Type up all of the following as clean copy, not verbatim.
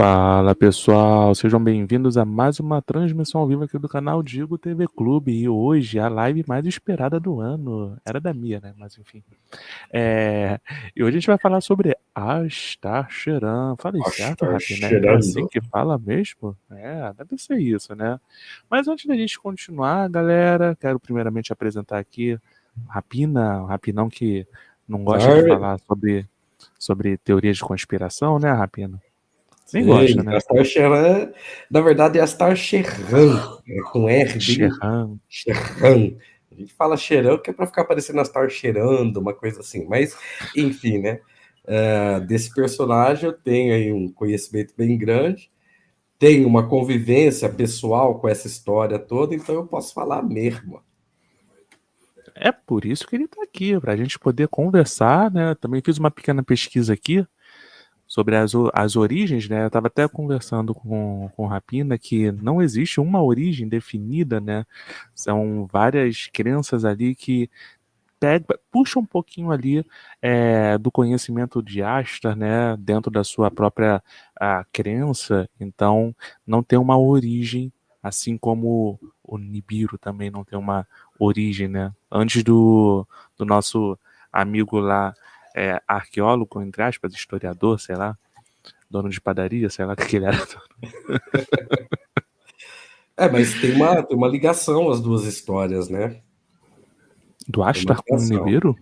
Fala pessoal, sejam bem-vindos a mais uma transmissão ao vivo aqui do canal Digo TV Clube. E hoje a live mais esperada do ano. Era da Mia, né? Mas enfim. E hoje a gente vai falar sobre Astaxerã. Falei certo, Está Rapina? É assim cheirando. que fala mesmo? Deve ser isso, né? Mas antes da gente continuar, galera, quero primeiramente apresentar aqui Rapina, o Rapinão que não gosta de Ai, falar sobre teorias de conspiração, né, Rapina? Nem gosta, sim, né? Astar Cheran, na verdade é Astar Cheran, é com R bem Xerran. Cheran. A gente fala cheirão que é para ficar parecendo Astar cheirando, uma coisa assim. Mas, enfim, né? Desse personagem eu tenho aí um conhecimento bem grande, tenho uma convivência pessoal com essa história toda, então eu posso falar mesmo. É por isso que ele tá aqui, pra gente poder conversar, né? Também fiz uma pequena pesquisa aqui sobre as origens, né? Eu tava até conversando com o Rapina que não existe uma origem definida, né? São várias crenças ali que puxa um pouquinho ali do conhecimento de Astar, né? Dentro da sua própria crença. Então, não tem uma origem, assim como o Nibiru também não tem uma origem, né? Antes do nosso amigo lá, arqueólogo, entre aspas, historiador, sei lá, dono de padaria, sei lá o que ele era. Mas tem uma ligação as duas histórias, né? Do Tem uma Astar com o ligação. Nibiru?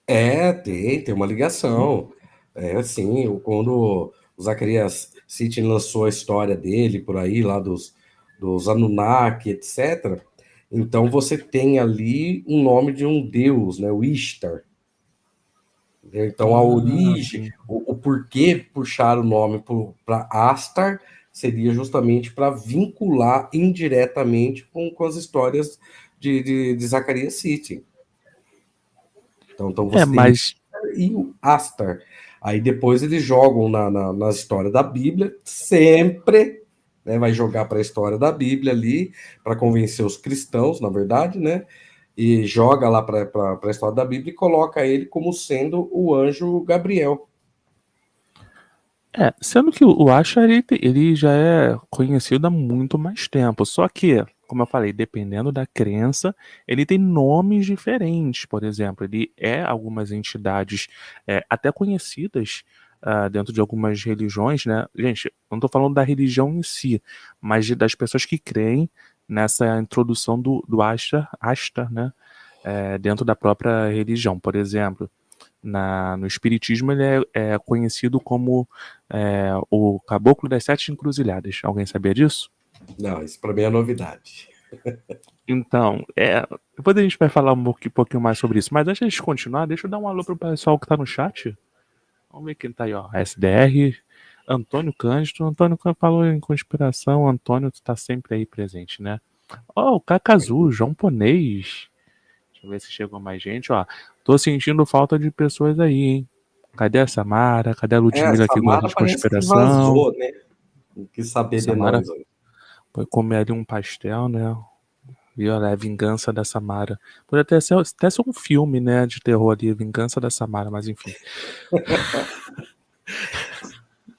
Tem uma ligação. É assim, quando o Zacarias Sitchin lançou a história dele por aí, lá dos Anunnaki, etc. Então você tem ali um nome de um deus, né? O Ishtar. Então a origem, Sim. o porquê puxar o nome para Astar seria justamente para vincular indiretamente com as histórias de Zacarias Sitchin. Então você tem o Mas Ishtar e o Astar. Aí depois eles jogam na história da Bíblia, sempre, né, vai jogar para a história da Bíblia ali, para convencer os cristãos, na verdade, né? E joga lá para a história da Bíblia e coloca ele como sendo o anjo Gabriel. Sendo que o Asher ele já é conhecido há muito mais tempo. Só que, como eu falei, dependendo da crença, ele tem nomes diferentes. Por exemplo, ele é algumas entidades até conhecidas dentro de algumas religiões, né? Gente, não estou falando da religião em si, mas das pessoas que creem nessa introdução do Ashtar, né? Dentro da própria religião. Por exemplo, no Espiritismo ele é conhecido como o Caboclo das Sete Encruzilhadas. Alguém sabia disso? Não, isso para mim é novidade. Então, depois a gente vai falar um pouquinho mais sobre isso. Mas antes de continuar, deixa eu dar um alô pro pessoal que tá no chat. Vamos ver quem tá aí, ó. SDR, Antônio Cândido. Antônio falou em conspiração. Antônio tá sempre aí presente, né? Ó, o Cacazu, João Ponês. Deixa eu ver se chegou mais gente, ó. Tô sentindo falta de pessoas aí, hein? Cadê a Samara? Cadê a A Ludmilla que gosta Samara de parece que conspiração? vazou, né? Não quis saber de Samara nós. foi comer ali um pastel, né? E olha, é a vingança da Samara. Pode até ser um filme, né? De terror ali, Vingança da Samara, mas enfim.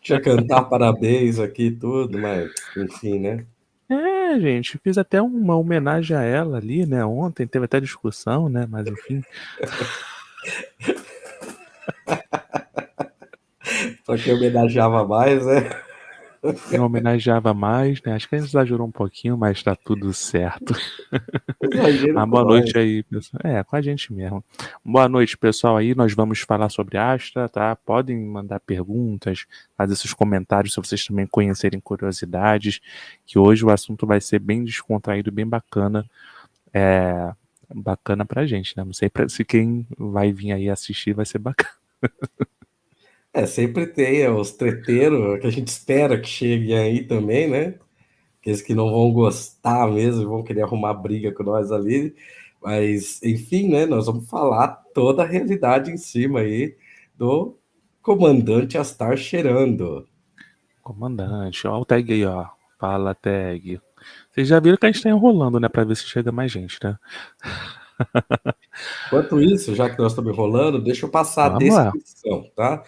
Deixa eu cantar parabéns aqui e tudo, mas enfim, né? Gente, fiz até uma homenagem a ela ali, né? Ontem teve até discussão, né? Mas enfim. Para quem homenageava mais, né? Quem homenageava mais, né? Acho que a gente exagerou um pouquinho, mas tá tudo certo. Exagero com Boa nós. noite aí, pessoal. Com a gente mesmo. Boa noite, pessoal. Aí nós vamos falar sobre Astra, tá? Podem mandar perguntas, fazer seus comentários se vocês também conhecerem curiosidades, que hoje o assunto vai ser bem descontraído, bem bacana. Bacana pra gente, né? Não sei se quem vai vir aí assistir vai ser bacana. Sempre tem os treteiros que a gente espera que cheguem aí também, né? Aqueles que não vão gostar mesmo, vão querer arrumar briga com nós ali. Mas, enfim, né? Nós vamos falar toda a realidade em cima aí do comandante Astar cheirando. Comandante, ó o tag aí, ó. Fala, tag. Vocês já viram que a gente tá enrolando, né? Pra ver se chega mais gente, né? Enquanto isso, já que nós estamos enrolando, deixa eu passar a Vamos lá. descrição, tá?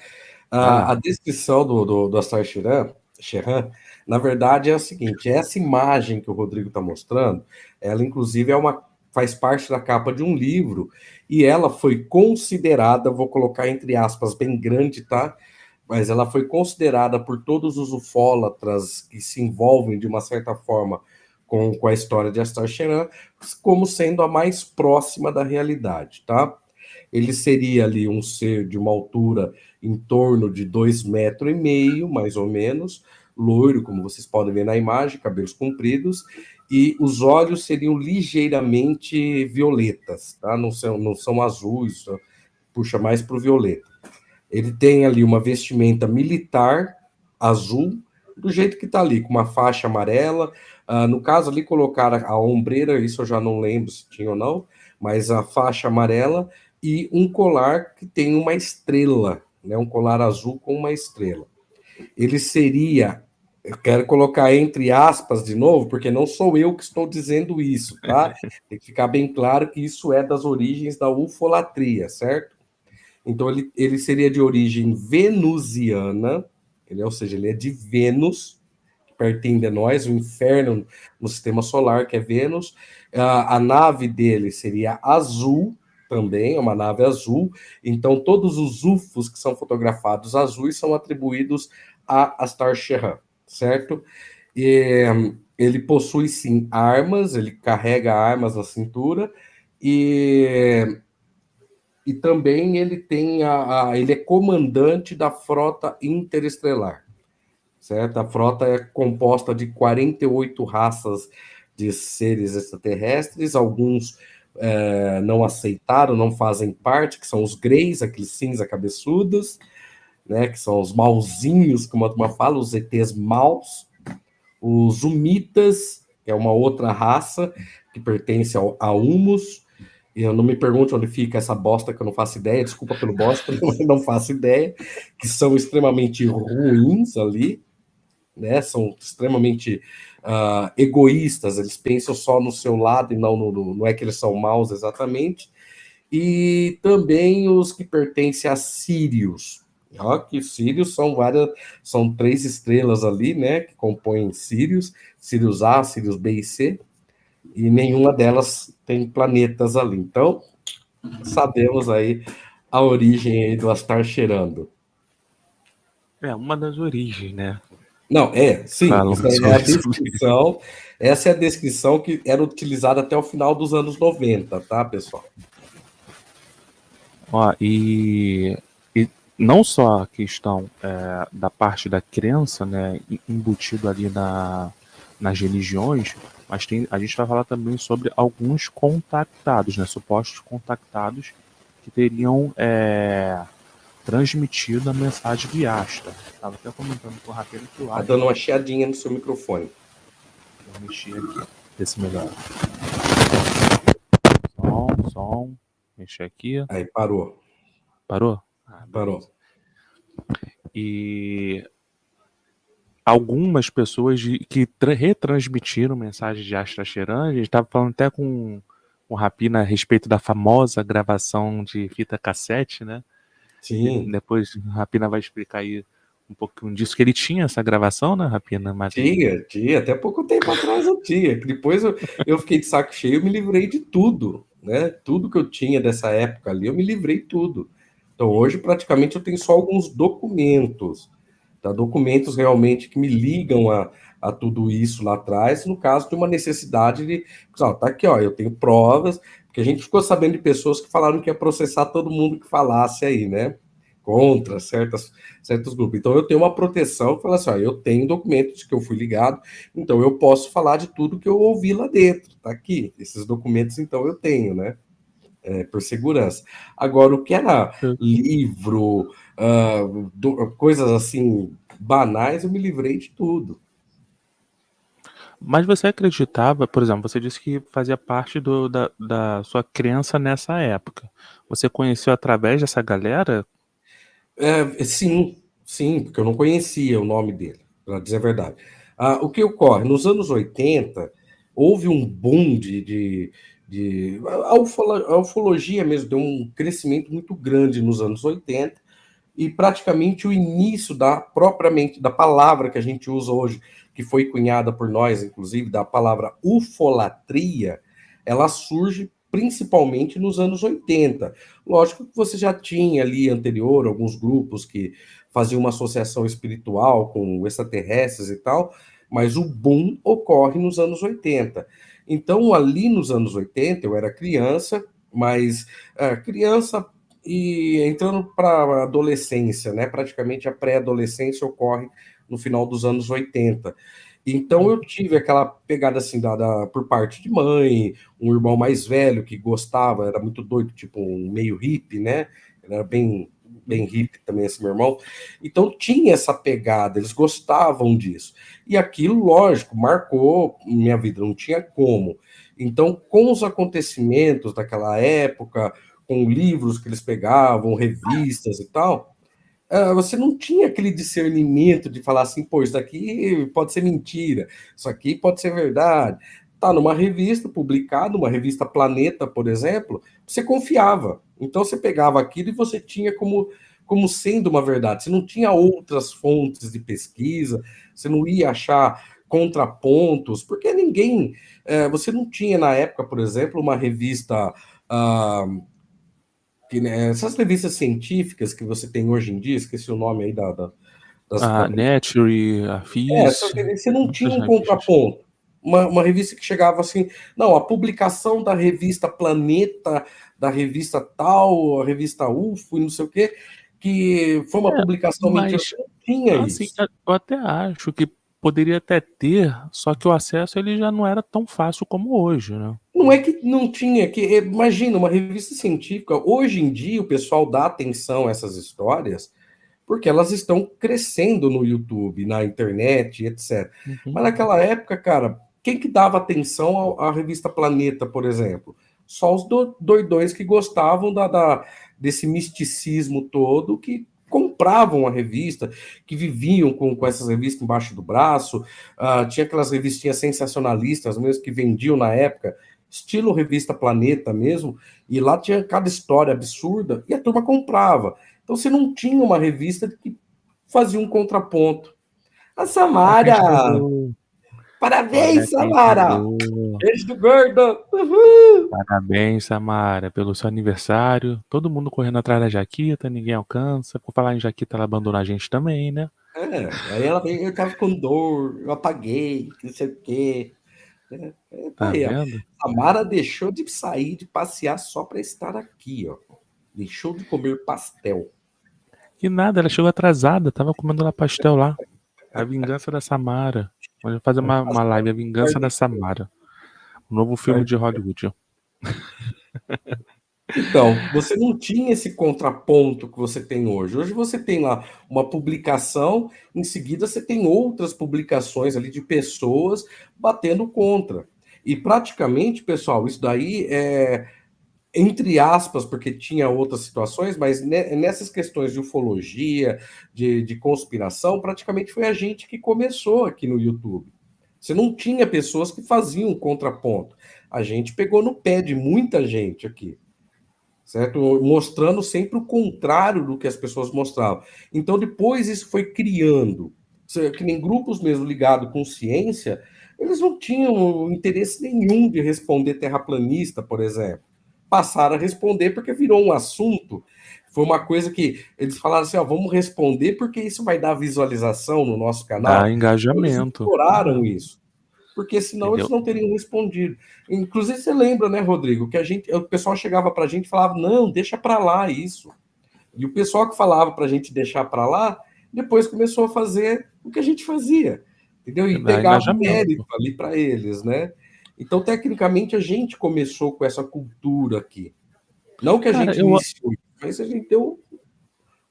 Vai A lá. descrição do Astar Cheirando Sherran, na verdade é o seguinte, essa imagem que o Rodrigo está mostrando, ela inclusive faz parte da capa de um livro, e ela foi considerada, vou colocar entre aspas bem grande, tá? Mas ela foi considerada por todos os ufólatras que se envolvem de uma certa forma com a história de Astar Sheran como sendo a mais próxima da realidade, tá? Ele seria ali um ser de uma altura em torno de 2,5 metros, mais ou menos, loiro, como vocês podem ver na imagem, cabelos compridos, e os olhos seriam ligeiramente violetas, tá? Não são azuis, puxa mais para o violeta. Ele tem ali uma vestimenta militar azul, do jeito que está ali, com uma faixa amarela. No caso ali, colocaram a ombreira, isso eu já não lembro se tinha ou não, mas a faixa amarela e um colar que tem uma estrela, né? Um colar azul com uma estrela. Ele seria, eu quero colocar entre aspas de novo, porque não sou eu que estou dizendo isso, tá? Tem que ficar bem claro que isso é das origens da ufolatria, certo? Então, ele seria de origem venusiana, ou seja, ele é de Vênus, que pertence a nós, o inferno no sistema solar, que é Vênus. A nave dele seria azul, também, é uma nave azul. Então, todos os UFOs que são fotografados azuis são atribuídos a Astar Sheran, certo? E, ele possui, sim, armas, ele carrega armas na cintura, e também ele tem ele é comandante da frota interestelar, certo? A frota é composta de 48 raças de seres extraterrestres, alguns não aceitaram, não fazem parte, que são os Greys, aqueles cinza cabeçudos, né, que são os mauzinhos, como a turma fala, os ETs maus, os Humitas, que é uma outra raça que pertence a Humus. E eu não me pergunte onde fica essa bosta, que eu não faço ideia, desculpa pelo bosta, mas não faço ideia, que são extremamente ruins ali, né? São extremamente egoístas, eles pensam só no seu lado e não é que eles são maus exatamente. E também os que pertencem a Sírios. Ó, que Sírios são 3 estrelas ali, né? Que compõem Sírios, Sírios A, Sírios B e C, e nenhuma delas tem planetas ali. Então, sabemos aí a origem aí do Astar Cheirando. É uma das origens, né? Não, sim, Falam essa é a sobre isso. descrição, essa é a descrição que era utilizada até o final dos anos 90, tá, pessoal? Ó, e não só a questão da parte da crença, né, embutido ali nas religiões, mas a gente vai falar também sobre alguns contactados, né, supostos contactados que teriam transmitido a mensagem de Asta. Estava até comentando com o Raquel que o Tá dando uma chiadinha no seu microfone. Vou mexer aqui, ver se melhora. Som. Mexer aqui. Aí, parou. Parou? Parou. E algumas pessoas que retransmitiram mensagem de Astra Cheran, a gente estava falando até com o Rapina a respeito da famosa gravação de fita cassete, né? Sim. E depois o Rapina vai explicar aí um pouquinho disso, que ele tinha essa gravação, né, Rapina? Tinha. Até pouco tempo atrás eu tinha. Depois eu fiquei de saco cheio, eu me livrei de tudo, né? Tudo que eu tinha dessa época ali, eu me livrei tudo. Então hoje praticamente eu tenho só alguns documentos, tá? Documentos realmente que me ligam a tudo isso lá atrás, no caso de uma necessidade de, tá aqui, ó, eu tenho provas, porque a gente ficou sabendo de pessoas que falaram que ia processar todo mundo que falasse aí, né? Contra certos grupos. Então eu tenho uma proteção que fala assim, ó, eu tenho documentos que eu fui ligado, então eu posso falar de tudo que eu ouvi lá dentro, tá aqui. Esses documentos, então, eu tenho, né? Por segurança. Agora, o que era livro, coisas assim, banais, eu me livrei de tudo. Mas você acreditava, por exemplo, você disse que fazia parte da sua crença nessa época. Você conheceu através dessa galera? Sim, porque eu não conhecia o nome dele, para dizer a verdade. O que ocorre? Nos anos 80, houve um boom a ufologia mesmo deu um crescimento muito grande nos anos 80, e praticamente o início da propriamente da palavra que a gente usa hoje, que foi cunhada por nós, inclusive, da palavra ufolatria, ela surge principalmente nos anos 80. Lógico que você já tinha ali anterior alguns grupos que faziam uma associação espiritual com extraterrestres e tal, mas o boom ocorre nos anos 80. Então, ali nos anos 80, eu era criança, mas criança e entrando para a adolescência, né? Praticamente a pré-adolescência ocorre no final dos anos 80. Então eu tive aquela pegada assim por parte de mãe, um irmão mais velho que gostava, era muito doido, tipo um meio hippie, né? Ele era bem hippie também esse meu irmão. Então tinha essa pegada, eles gostavam disso. E aquilo, lógico, marcou minha vida, não tinha como. Então, com os acontecimentos daquela época, com livros que eles pegavam, revistas e tal, você não tinha aquele discernimento de falar assim, pô, isso daqui pode ser mentira, isso aqui pode ser verdade. Tá numa revista publicada, uma revista Planeta, por exemplo, você confiava. Então você pegava aquilo e você tinha como sendo uma verdade. Você não tinha outras fontes de pesquisa, você não ia achar contrapontos, porque ninguém. Você não tinha na época, por exemplo, uma revista. Que, né, essas revistas científicas que você tem hoje em dia, esqueci o nome aí A Nature, a essas FIS, revistas, você não tinha muitas um revistas. contraponto. Uma revista que chegava assim, não, a publicação da revista Planeta, da revista tal, a revista UFO e não sei o quê, que foi uma É, publicação mentira, mas você não tinha assim, isso. eu até acho que poderia até ter, só que o acesso ele já não era tão fácil como hoje, né? Não é que não tinha, que imagina, uma revista científica, hoje em dia o pessoal dá atenção a essas histórias, porque elas estão crescendo no YouTube, na internet, etc. Uhum. Mas naquela época, cara, quem que dava atenção à revista Planeta, por exemplo? Só os doidões que gostavam desse misticismo todo, que compravam a revista, que viviam com essas revistas embaixo do braço. Tinha aquelas revistinhas sensacionalistas mesmo que vendiam na época, estilo revista Planeta mesmo, e lá tinha cada história absurda, e a turma comprava. Então você não tinha uma revista que fazia um contraponto. A Olha quem Samara! chegou! Olha Parabéns, quem Samara! chegou! Beijo do gordo! Uhul! Parabéns, Samara, pelo seu aniversário. Todo mundo correndo atrás da Jaquita, ninguém alcança. Por falar em Jaquita, ela abandonou a gente também, né? Aí ela veio, eu tava com dor, eu apaguei, não sei o quê. Tá Tá aí, ó. vendo? Samara deixou de sair, de passear só para estar aqui, ó. Deixou de comer pastel. E nada, ela chegou atrasada, tava comendo lá pastel lá. A Vingança da Samara. Vamos fazer uma live, A Vingança da Samara. Um novo filme de Hollywood. Então, você não tinha esse contraponto que você tem hoje. Hoje você tem lá uma publicação, em seguida você tem outras publicações ali de pessoas batendo contra. E praticamente, pessoal, isso daí é entre aspas, porque tinha outras situações, mas nessas questões de ufologia, de conspiração, praticamente foi a gente que começou aqui no YouTube. Você não tinha pessoas que faziam contraponto. A gente pegou no pé de muita gente aqui, certo? Mostrando sempre o contrário do que as pessoas mostravam. Então, depois isso foi criando, que nem grupos mesmo ligados com ciência, eles não tinham interesse nenhum de responder terraplanista, por exemplo. Passaram a responder porque virou um assunto. Foi uma coisa que eles falaram assim: ó, vamos responder porque isso vai dar visualização no nosso Dá canal. Então, eles engajamento. exploraram isso, porque senão eles Entendeu? não teriam respondido. Inclusive, você lembra, né, Rodrigo, que o pessoal chegava para a gente e falava: não, deixa para lá isso. E o pessoal que falava para a gente deixar para lá, depois começou a fazer o que a gente fazia, entendeu? E Dá pegava o mérito engajamento. ali para eles, né? Então, tecnicamente, a gente começou com essa cultura aqui. Não que a Cara, gente iniciou, mas a gente deu um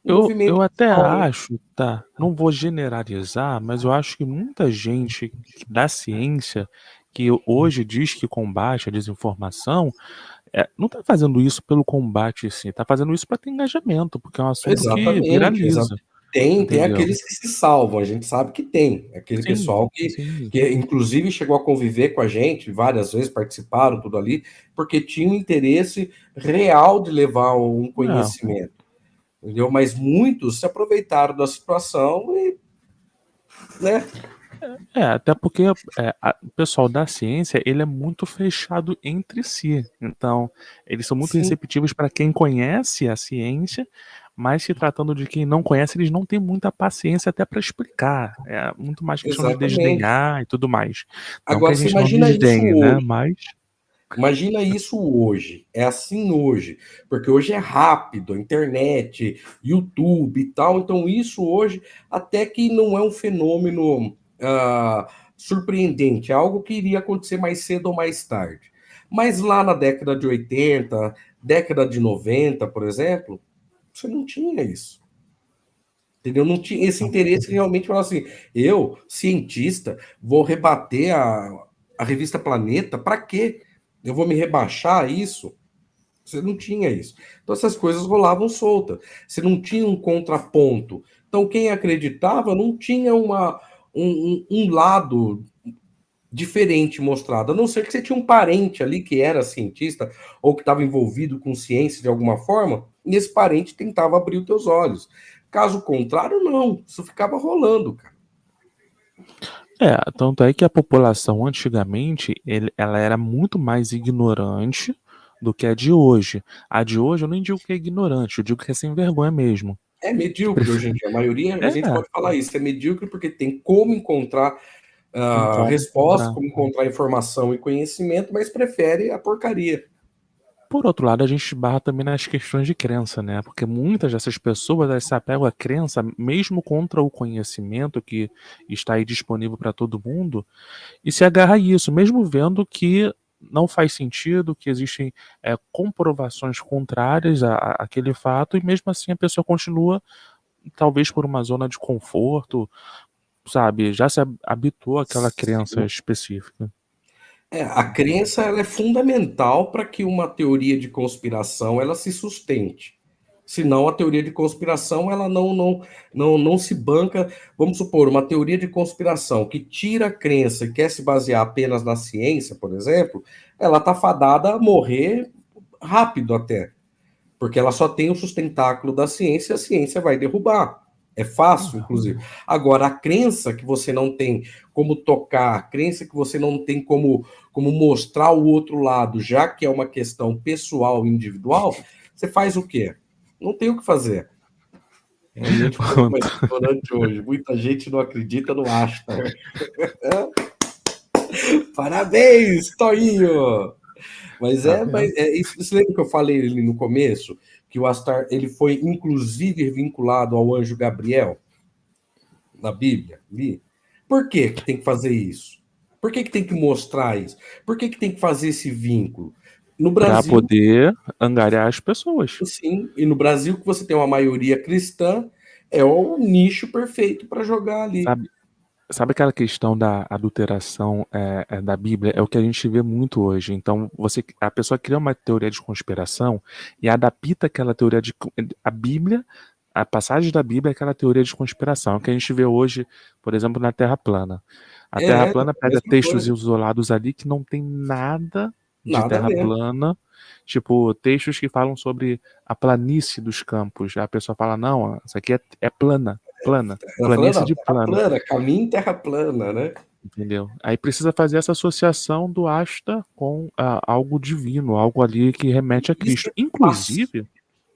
eu movimento até pessoal, né? acho, tá? Não vou generalizar, mas eu acho que muita gente da ciência que hoje diz que combate a desinformação, não está fazendo isso pelo combate, sim, está fazendo isso para ter engajamento, porque é um assunto que Exatamente, viraliza, tem entendeu? aqueles que se salvam, a gente sabe que tem. Aquele Sim, pessoal sim. que inclusive chegou a conviver com a gente várias vezes, participaram tudo ali, porque tinha um interesse real de levar um É, conhecimento. entendeu? Mas muitos se aproveitaram da situação e, né? Até porque o pessoal da ciência, ele é muito fechado entre si. Então, eles são muito Sim, receptivos para quem conhece a ciência, mas se tratando de quem não conhece, eles não têm muita paciência até para explicar. É muito mais questão de exatamente. desdenhar e tudo mais. Não que a Agora, você gente não imagina isso desdenhe, né? hoje. Mas Imagina isso hoje. É assim hoje. Porque hoje é rápido, a internet, YouTube e tal. Então, isso hoje até que não é um fenômeno surpreendente. É algo que iria acontecer mais cedo ou mais tarde. Mas lá na década de 80, década de 90, por exemplo, você não tinha isso. Entendeu? Não tinha esse não. interesse realmente falar assim, eu, cientista, vou rebater a revista Planeta, para quê? Eu vou me rebaixar a isso? Você não tinha isso. Então essas coisas rolavam soltas. Você não tinha um contraponto. Então quem acreditava não tinha um lado diferente mostrado, a não ser que você tinha um parente ali que era cientista ou que estava envolvido com ciência de alguma forma, e esse parente tentava abrir os teus olhos. Caso contrário, não. Isso ficava rolando, cara. Tanto é que a população antigamente, ela era muito mais ignorante do que a de hoje. A de hoje eu nem digo que é ignorante, eu digo que é sem vergonha mesmo. É Que medíocre hoje em prefere. dia. A maioria, a É, gente pode falar isso, é medíocre porque tem como encontrar tem como resposta, encontrar. como encontrar informação e conhecimento, mas prefere a porcaria. Por outro lado, a gente esbarra também nas questões de crença, né? Porque muitas dessas pessoas elas se apegam à crença, mesmo contra o conhecimento que está aí disponível para todo mundo, e se agarra a isso, mesmo vendo que não faz sentido, que existem comprovações contrárias àquele fato, e mesmo assim a pessoa continua, talvez por uma zona de conforto, sabe? Já se habituou àquela crença Sim. específica. A crença ela é fundamental para que uma teoria de conspiração ela se sustente. Senão a teoria de conspiração ela não se banca. Vamos supor, uma teoria de conspiração que tira a crença e quer se basear apenas na ciência, por exemplo, ela está fadada a morrer rápido até, porque ela só tem o sustentáculo da ciência e a ciência vai derrubar. É fácil, inclusive. Agora, a crença que você não tem como tocar, a crença que você não tem como mostrar o outro lado, já que é uma questão pessoal, individual, você faz o quê? Não tem o que fazer. A gente ficou com uma ignorante hoje. Muita gente não acredita no Astar. Parabéns, Toinho! Mas Tá vendo? isso. Você lembra que eu falei ali no começo que o Astar ele foi inclusive vinculado ao anjo Gabriel na Bíblia? Ali? Por que que tem que fazer isso? Por que que tem que mostrar isso? Por que que tem que fazer esse vínculo? No Para Brasil, poder angariar as pessoas. sim, e no Brasil que você tem uma maioria cristã, é o nicho perfeito para jogar ali. Sabe, sabe aquela questão da adulteração da Bíblia? É o que a gente vê muito hoje. Então, a pessoa cria uma teoria de conspiração e adapta aquela teoria a Bíblia, a passagem da Bíblia, àquela teoria de conspiração. É o que a gente vê hoje, por exemplo, na Terra plana. A Terra É, plana a pega mesma textos coisa. isolados ali que não tem nada de Nada a Terra ver. plana, tipo textos que falam sobre a planície dos campos. A pessoa fala, não, isso aqui é plana, plana, Ela falou, planície não, de terra plana. plana, caminho em terra plana, né? Entendeu? Aí precisa fazer essa associação do asta com algo divino, algo ali que remete a Isso Cristo. é fácil. Inclusive,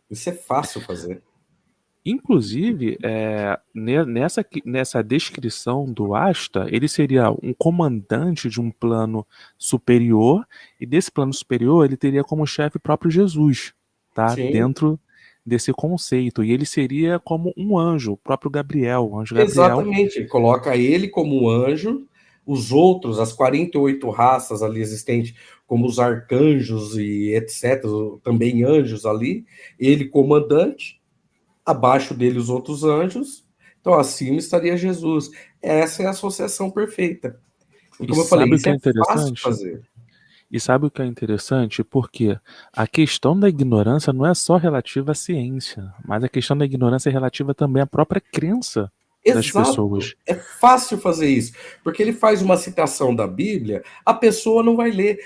Isso é fácil fazer. nessa descrição do asta, ele seria um comandante de um plano superior, e desse plano superior ele teria como chefe o próprio Jesus, tá? Sim, Dentro desse conceito. E ele seria como um anjo, o próprio Gabriel, o anjo Gabriel. exatamente. Coloca ele como um anjo, os outros, as 48 raças ali existentes, como os arcanjos e etc., também anjos ali, ele comandante, abaixo dele os outros anjos, então acima estaria Jesus. Essa é a associação perfeita. E E como eu falei, sabe o isso que é é fácil interessante? fazer. E sabe o que é interessante? Porque a questão da ignorância não é só relativa à ciência, mas a questão da ignorância é relativa também à própria crença. das Exato, pessoas. é fácil fazer isso, porque ele faz uma citação da Bíblia, a pessoa não vai ler.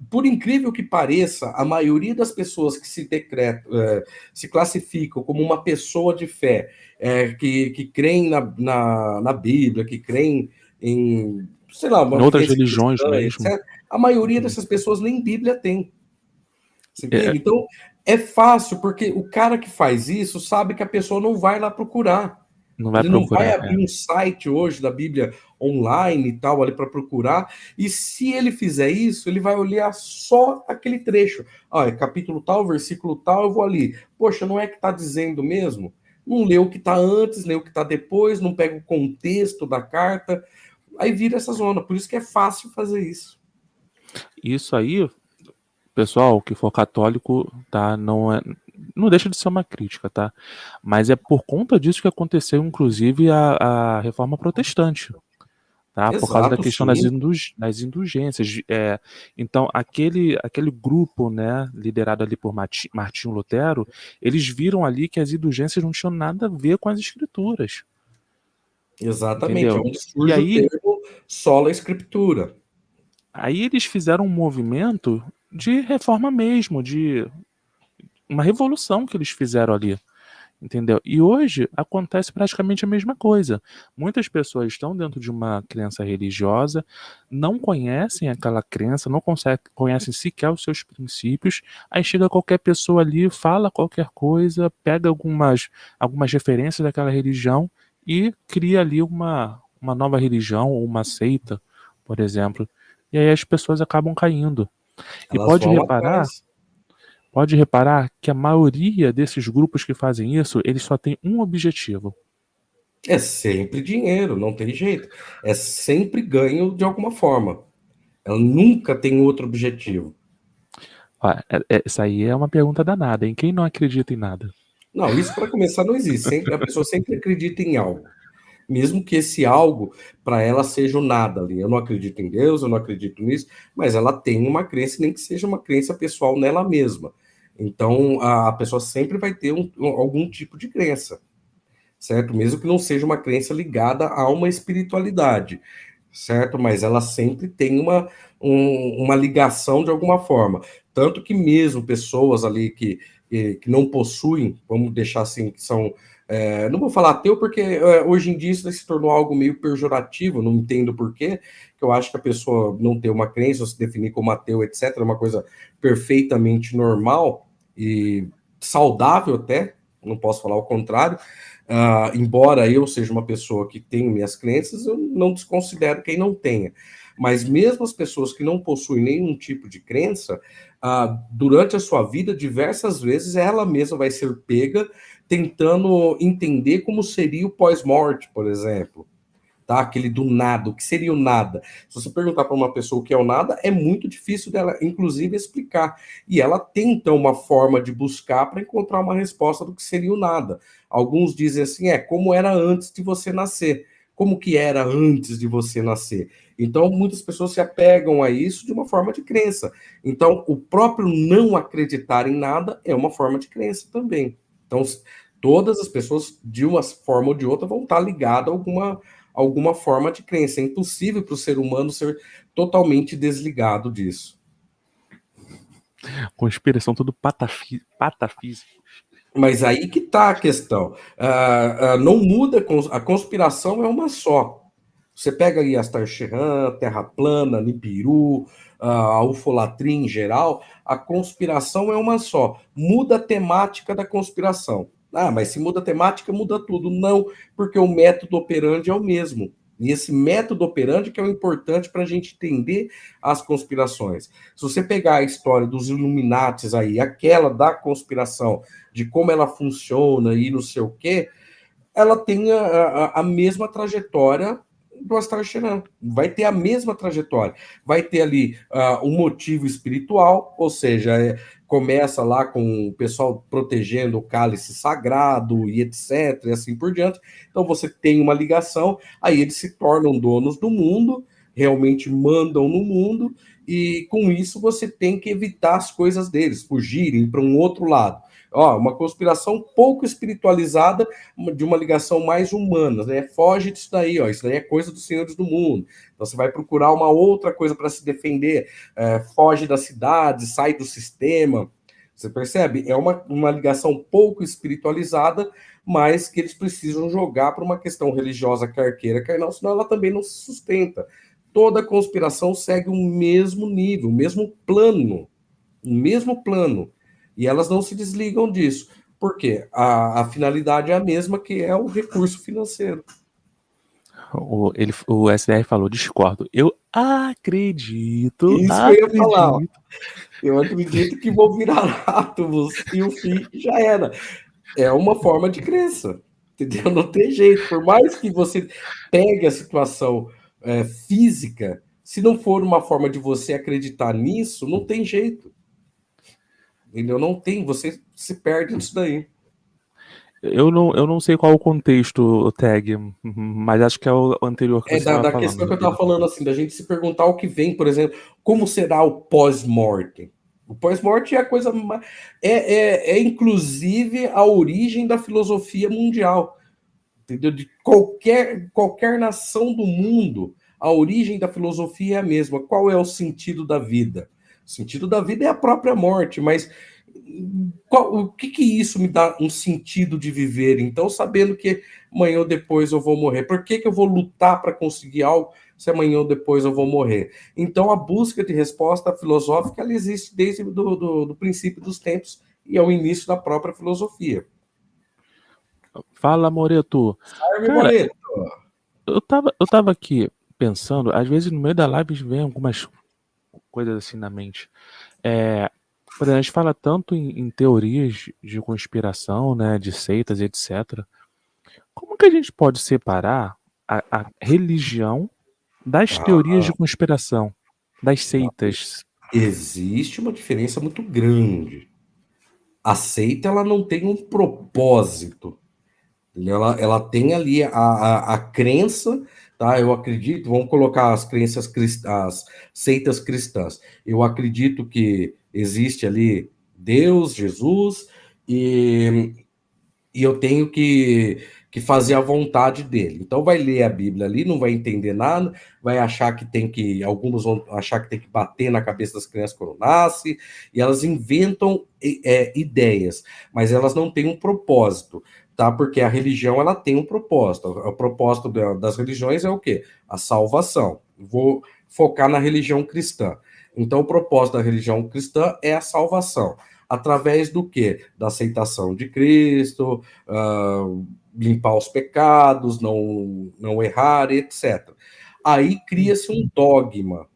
Por incrível que pareça, a maioria das pessoas que se classificam como uma pessoa de fé, que creem na Bíblia, que creem em, sei lá, Em uma outras vivência religiões cristã, mesmo. etc., a maioria Uhum. dessas pessoas nem Bíblia tem. Você É, entende? Então, é fácil, porque o cara que faz isso sabe que a pessoa não vai lá procurar. não vai Ele não vai procurar. abrir um site hoje da Bíblia online e tal, ali para procurar. E se ele fizer isso, ele vai olhar só aquele trecho. Ah, é capítulo tal, versículo tal, eu vou ali. Poxa, não é que está dizendo mesmo? Não lê o que está antes, lê o que está depois, não pega o contexto da carta. Aí vira essa zona. Por isso que é fácil fazer isso. Isso aí, pessoal, que for católico, tá? Não deixa de ser uma crítica, tá? Mas é por conta disso que aconteceu, inclusive, a reforma protestante, tá? Por causa da Exato, questão sim. das indulgências. Então, aquele grupo, né, liderado ali por Martinho Lutero, eles viram ali que as indulgências não tinham nada a ver com as escrituras, Exatamente. É entendeu? onde E surge o aí, termo sola escritura. aí eles fizeram um movimento de reforma mesmo, de uma revolução que eles fizeram ali. Entendeu? E hoje acontece praticamente a mesma coisa. Muitas pessoas estão dentro de uma crença religiosa, não conhecem aquela crença, não conhecem sequer os seus princípios, aí chega qualquer pessoa ali, fala qualquer coisa, pega algumas referências daquela religião e cria ali uma nova religião ou uma seita, por exemplo. E aí as pessoas acabam caindo. E Elas vão atrás. pode reparar que a maioria desses grupos que fazem isso, eles só têm um objetivo. É sempre dinheiro, não tem jeito. É sempre ganho de alguma forma. Ela nunca tem outro objetivo. Ó, essa aí é uma pergunta danada, hein? Quem não acredita em nada? Não, isso para começar não existe. A pessoa sempre acredita em algo. Mesmo que esse algo para ela seja o nada ali. Eu não acredito em Deus, eu não acredito nisso, mas ela tem uma crença, nem que seja uma crença pessoal nela mesma. Então a pessoa sempre vai ter algum tipo de crença, certo? Mesmo que não seja uma crença ligada a uma espiritualidade, certo? Mas ela sempre tem uma ligação de alguma forma. Tanto que mesmo pessoas ali que não possuem, vamos deixar assim, que são. Não vou falar ateu, porque hoje em dia isso se tornou algo meio pejorativo, não entendo por quê, que eu acho que a pessoa não ter uma crença, ou se definir como ateu, etc., é uma coisa perfeitamente normal e saudável até, não posso falar o contrário. Embora eu seja uma pessoa que tem minhas crenças, eu não desconsidero quem não tenha. Mas mesmo as pessoas que não possuem nenhum tipo de crença, durante a sua vida, diversas vezes ela mesma vai ser pega tentando entender como seria o pós-morte, por exemplo. Tá? Aquele do nada, o que seria o nada? Se você perguntar para uma pessoa o que é o nada, é muito difícil dela, inclusive, explicar. E ela tem, então, uma forma de buscar para encontrar uma resposta do que seria o nada. Alguns dizem assim, como era antes de você nascer. Como que era antes de você nascer? Então, muitas pessoas se apegam a isso de uma forma de crença. Então, o próprio não acreditar em nada é uma forma de crença também. Então, todas as pessoas, de uma forma ou de outra, vão estar ligadas a alguma forma de crença. É impossível para o ser humano ser totalmente desligado disso. Conspiração tudo patafísico. Mas aí que está a questão. Não muda, a conspiração é uma só. Você pega aí Astar Sheran, Terra Plana, Nibiru, a ufolatria em geral, a conspiração é uma só. Muda a temática da conspiração. Mas se muda a temática, muda tudo. Não, porque o método operandi é o mesmo. E esse método operandi que é o importante para a gente entender as conspirações. Se você pegar a história dos Illuminates aí, aquela da conspiração, de como ela funciona e não sei o quê, ela tem a mesma trajetória do Astar Sheran. Vai ter a mesma trajetória. Vai ter ali um motivo espiritual, ou seja, começa lá com o pessoal protegendo o cálice sagrado e etc, e assim por diante. Então você tem uma ligação, aí eles se tornam donos do mundo, realmente mandam no mundo, e com isso você tem que evitar as coisas deles, fugirem para um outro lado. Ó, uma conspiração pouco espiritualizada, de uma ligação mais humana, né? Foge disso daí, ó. Isso daí é coisa dos senhores do mundo. Então você vai procurar uma outra coisa para se defender, foge da cidade, sai do sistema. Você percebe? É uma ligação pouco espiritualizada, mas que eles precisam jogar para uma questão religiosa, quer queira, quer não, senão ela também não se sustenta. Toda conspiração segue o mesmo nível, o mesmo plano, o mesmo plano. E elas não se desligam disso. Por quê? A finalidade é a mesma, que é o recurso financeiro. O SDR falou, discordo. Eu acredito, Isso que eu ia falar. acredito. Eu acredito que vou virar átomos e o fim já era. É uma forma de crença, entendeu? Não tem jeito. Por mais que você pegue a situação física, se não for uma forma de você acreditar nisso, não tem jeito. Entendeu? Não tem, você se perde nisso daí. Eu não sei qual o contexto, o tag, mas acho que é o anterior que você estava Da falando. questão que eu estava falando, assim, da gente se perguntar o que vem, por exemplo, como será o pós-morte? O pós-morte é a coisa mais. Inclusive a origem da filosofia mundial, entendeu? De qualquer nação do mundo, a origem da filosofia é a mesma. Qual é o sentido da vida? O sentido da vida é a própria morte, mas o que isso me dá um sentido de viver? Então, sabendo que amanhã ou depois eu vou morrer, por que eu vou lutar para conseguir algo se amanhã ou depois eu vou morrer? Então, a busca de resposta filosófica ela existe desde do princípio dos tempos e é o início da própria filosofia. Fala, Moreto. Arme Cara, boleto. eu tava aqui pensando, às vezes no meio da live vem algumas coisas assim na mente. Por exemplo, a gente fala tanto em teorias de conspiração, né, de seitas, etc. Como que a gente pode separar a religião das teorias de conspiração, das seitas? Existe uma diferença muito grande. A seita ela não tem um propósito. Ela tem ali a crença, tá? Eu acredito, vamos colocar as crenças as seitas cristãs. Eu acredito que existe ali Deus, Jesus, e, e eu tenho que fazer a vontade dele. Então vai ler a Bíblia ali, não vai entender nada, vai achar que tem que, alguns vão achar que tem que bater na cabeça das crianças quando nasce, e elas inventam ideias, mas elas não têm um propósito, tá? Porque a religião ela tem um propósito. O propósito das religiões é o quê? A salvação. Vou focar na religião cristã. Então o propósito da religião cristã é a salvação. Através do quê? Da aceitação de Cristo, limpar os pecados, não errar, etc. Aí cria-se um dogma.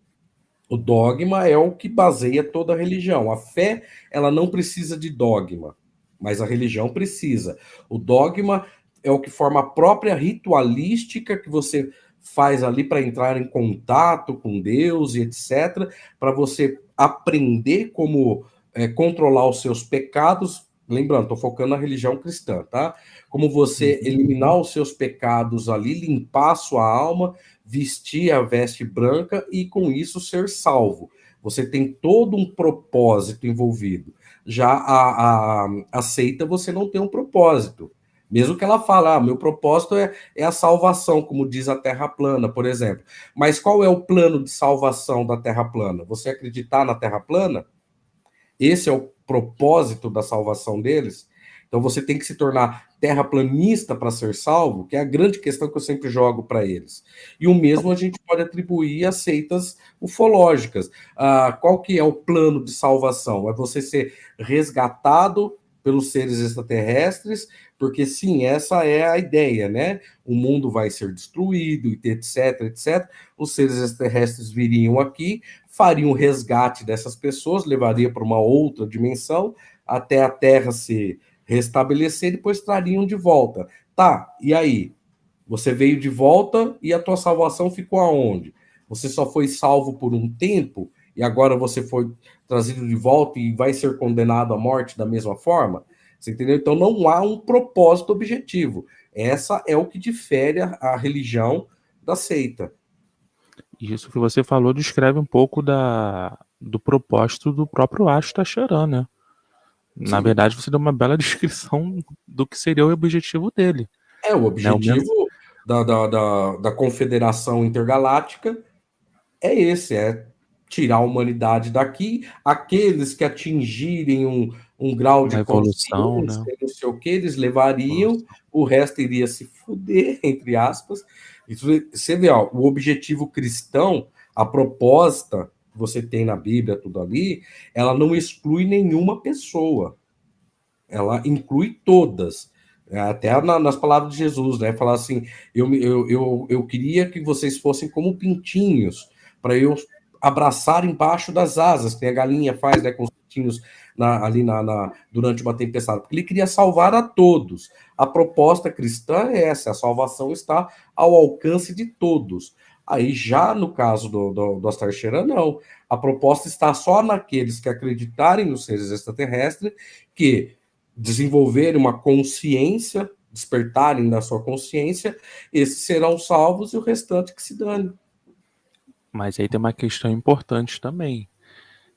O dogma é o que baseia toda a religião. A fé, ela não precisa de dogma, mas a religião precisa. O dogma é o que forma a própria ritualística que você faz ali para entrar em contato com Deus e etc, para você aprender como controlar os seus pecados. Lembrando, estou focando na religião cristã, tá? Como você eliminar os seus pecados ali, limpar a sua alma, vestir a veste branca e com isso ser salvo. Você tem todo um propósito envolvido. Já a seita, você não tem um propósito. Mesmo que ela fale, meu propósito é a salvação, como diz a Terra plana, por exemplo. Mas qual é o plano de salvação da Terra plana? Você acreditar na Terra plana? Esse é o propósito da salvação deles? Então você tem que se tornar terraplanista para ser salvo, que é a grande questão que eu sempre jogo para eles. E o mesmo a gente pode atribuir a seitas ufológicas. Qual que é o plano de salvação? É você ser resgatado pelos seres extraterrestres, porque sim, essa é a ideia, né? O mundo vai ser destruído, etc, etc. Os seres extraterrestres viriam aqui, fariam um resgate dessas pessoas, levaria para uma outra dimensão, até a Terra se restabelecer, e depois trariam de volta. Tá, e aí? Você veio de volta e a tua salvação ficou aonde? Você só foi salvo por um tempo e agora você foi trazido de volta e vai ser condenado à morte da mesma forma? Você entendeu? Então não há um propósito objetivo. Essa é o que difere a religião da seita. Isso que você falou descreve um pouco do propósito do próprio Ashtar Sheran, né? Na Sim. verdade, você deu uma bela descrição do que seria o objetivo dele, O né? objetivo da Confederação Intergaláctica é esse, é tirar a humanidade daqui, aqueles que atingirem um grau de Uma evolução, consciência, né? não sei o que, eles levariam, Evolução. o resto iria se fuder, entre aspas. Você vê, ó, o objetivo cristão, a proposta que você tem na Bíblia, tudo ali, ela não exclui nenhuma pessoa, ela inclui todas. Até nas palavras de Jesus, né? Falar assim: eu queria que vocês fossem como pintinhos, para eu abraçar embaixo das asas, que a galinha faz, né, com os pintinhos durante uma tempestade. Porque ele queria salvar a todos. A proposta cristã é essa: a salvação está ao alcance de todos. Aí, já no caso do Astar Sheran, não. A proposta está só naqueles que acreditarem nos seres extraterrestres, que desenvolverem uma consciência, despertarem da sua consciência, esses serão salvos e o restante que se dane. Mas aí tem uma questão importante também.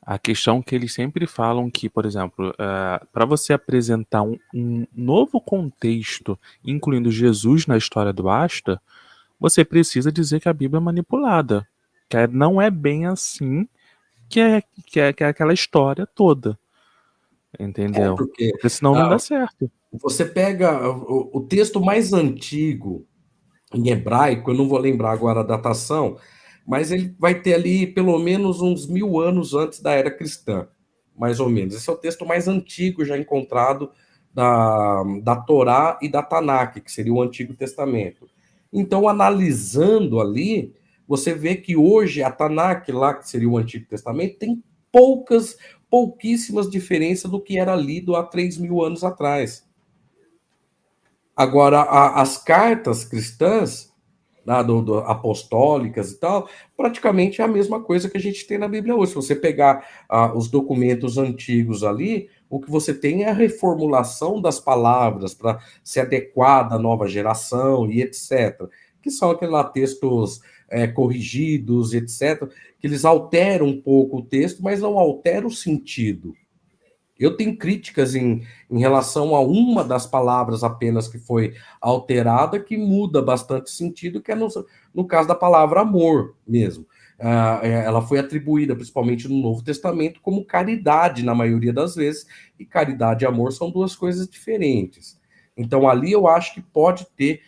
A questão que eles sempre falam que, por exemplo, para você apresentar um novo contexto, incluindo Jesus na história do Asta, você precisa dizer que a Bíblia é manipulada. Não é bem assim que é aquela história toda. Entendeu? Porque Porque senão não dá certo. você pega o texto mais antigo em hebraico, eu não vou lembrar agora a datação, mas ele vai ter ali pelo menos uns 1000 anos antes da era cristã, mais ou menos. Esse é o texto mais antigo já encontrado da Torá e da Tanakh, que seria o Antigo Testamento. Então, analisando ali, você vê que hoje a Tanakh, lá que seria o Antigo Testamento, tem pouquíssimas diferenças do que era lido há 3000 anos atrás. Agora, as cartas cristãs, né, apostólicas e tal, praticamente é a mesma coisa que a gente tem na Bíblia hoje. Se você pegar os documentos antigos ali, o que você tem é a reformulação das palavras para se adequar da nova geração e etc. Que são aqueles lá textos corrigidos, etc., que eles alteram um pouco o texto, mas não alteram o sentido. Eu tenho críticas em relação a uma das palavras apenas que foi alterada, que muda bastante sentido, que é no caso da palavra amor mesmo. Ela foi atribuída, principalmente no Novo Testamento, como caridade, na maioria das vezes, e caridade e amor são duas coisas diferentes. Então, ali eu acho que pode ter,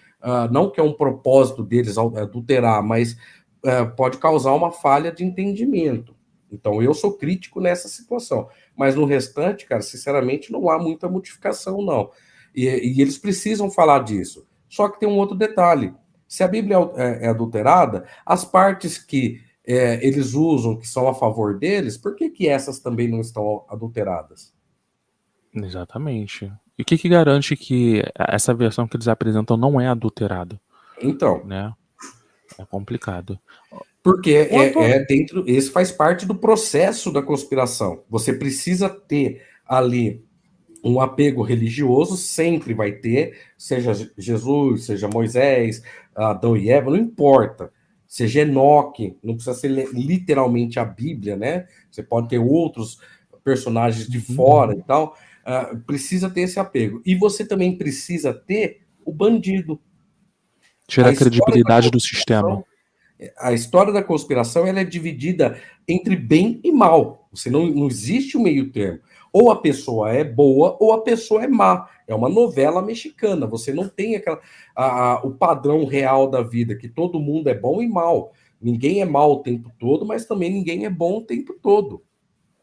não que é um propósito deles adulterar, mas pode causar uma falha de entendimento. Então, eu sou crítico nessa situação. Mas no restante, cara, sinceramente, não há muita modificação, não. E eles precisam falar disso. Só que tem um outro detalhe. Se a Bíblia é adulterada, as partes que eles usam, que são a favor deles, por que essas também não estão adulteradas? Exatamente. E o que garante que essa versão que eles apresentam não é adulterada? Então, Né? É complicado. porque Quanto esse faz parte do processo da conspiração. Você precisa ter ali um apego religioso, sempre vai ter, seja Jesus, seja Moisés, Adão e Eva, não importa. Seja Enoque, não precisa ser literalmente a Bíblia, né? Você pode ter outros personagens de fora e tal. Precisa ter esse apego. E você também precisa ter o bandido. tira A a história da credibilidade do sistema. conspiração a história da conspiração ela é dividida entre bem e mal. Você não existe o meio termo. Ou a pessoa é boa ou a pessoa é má. É uma novela mexicana. Você não tem o padrão real da vida, que todo mundo é bom e mal. Ninguém é mal o tempo todo, mas também ninguém é bom o tempo todo.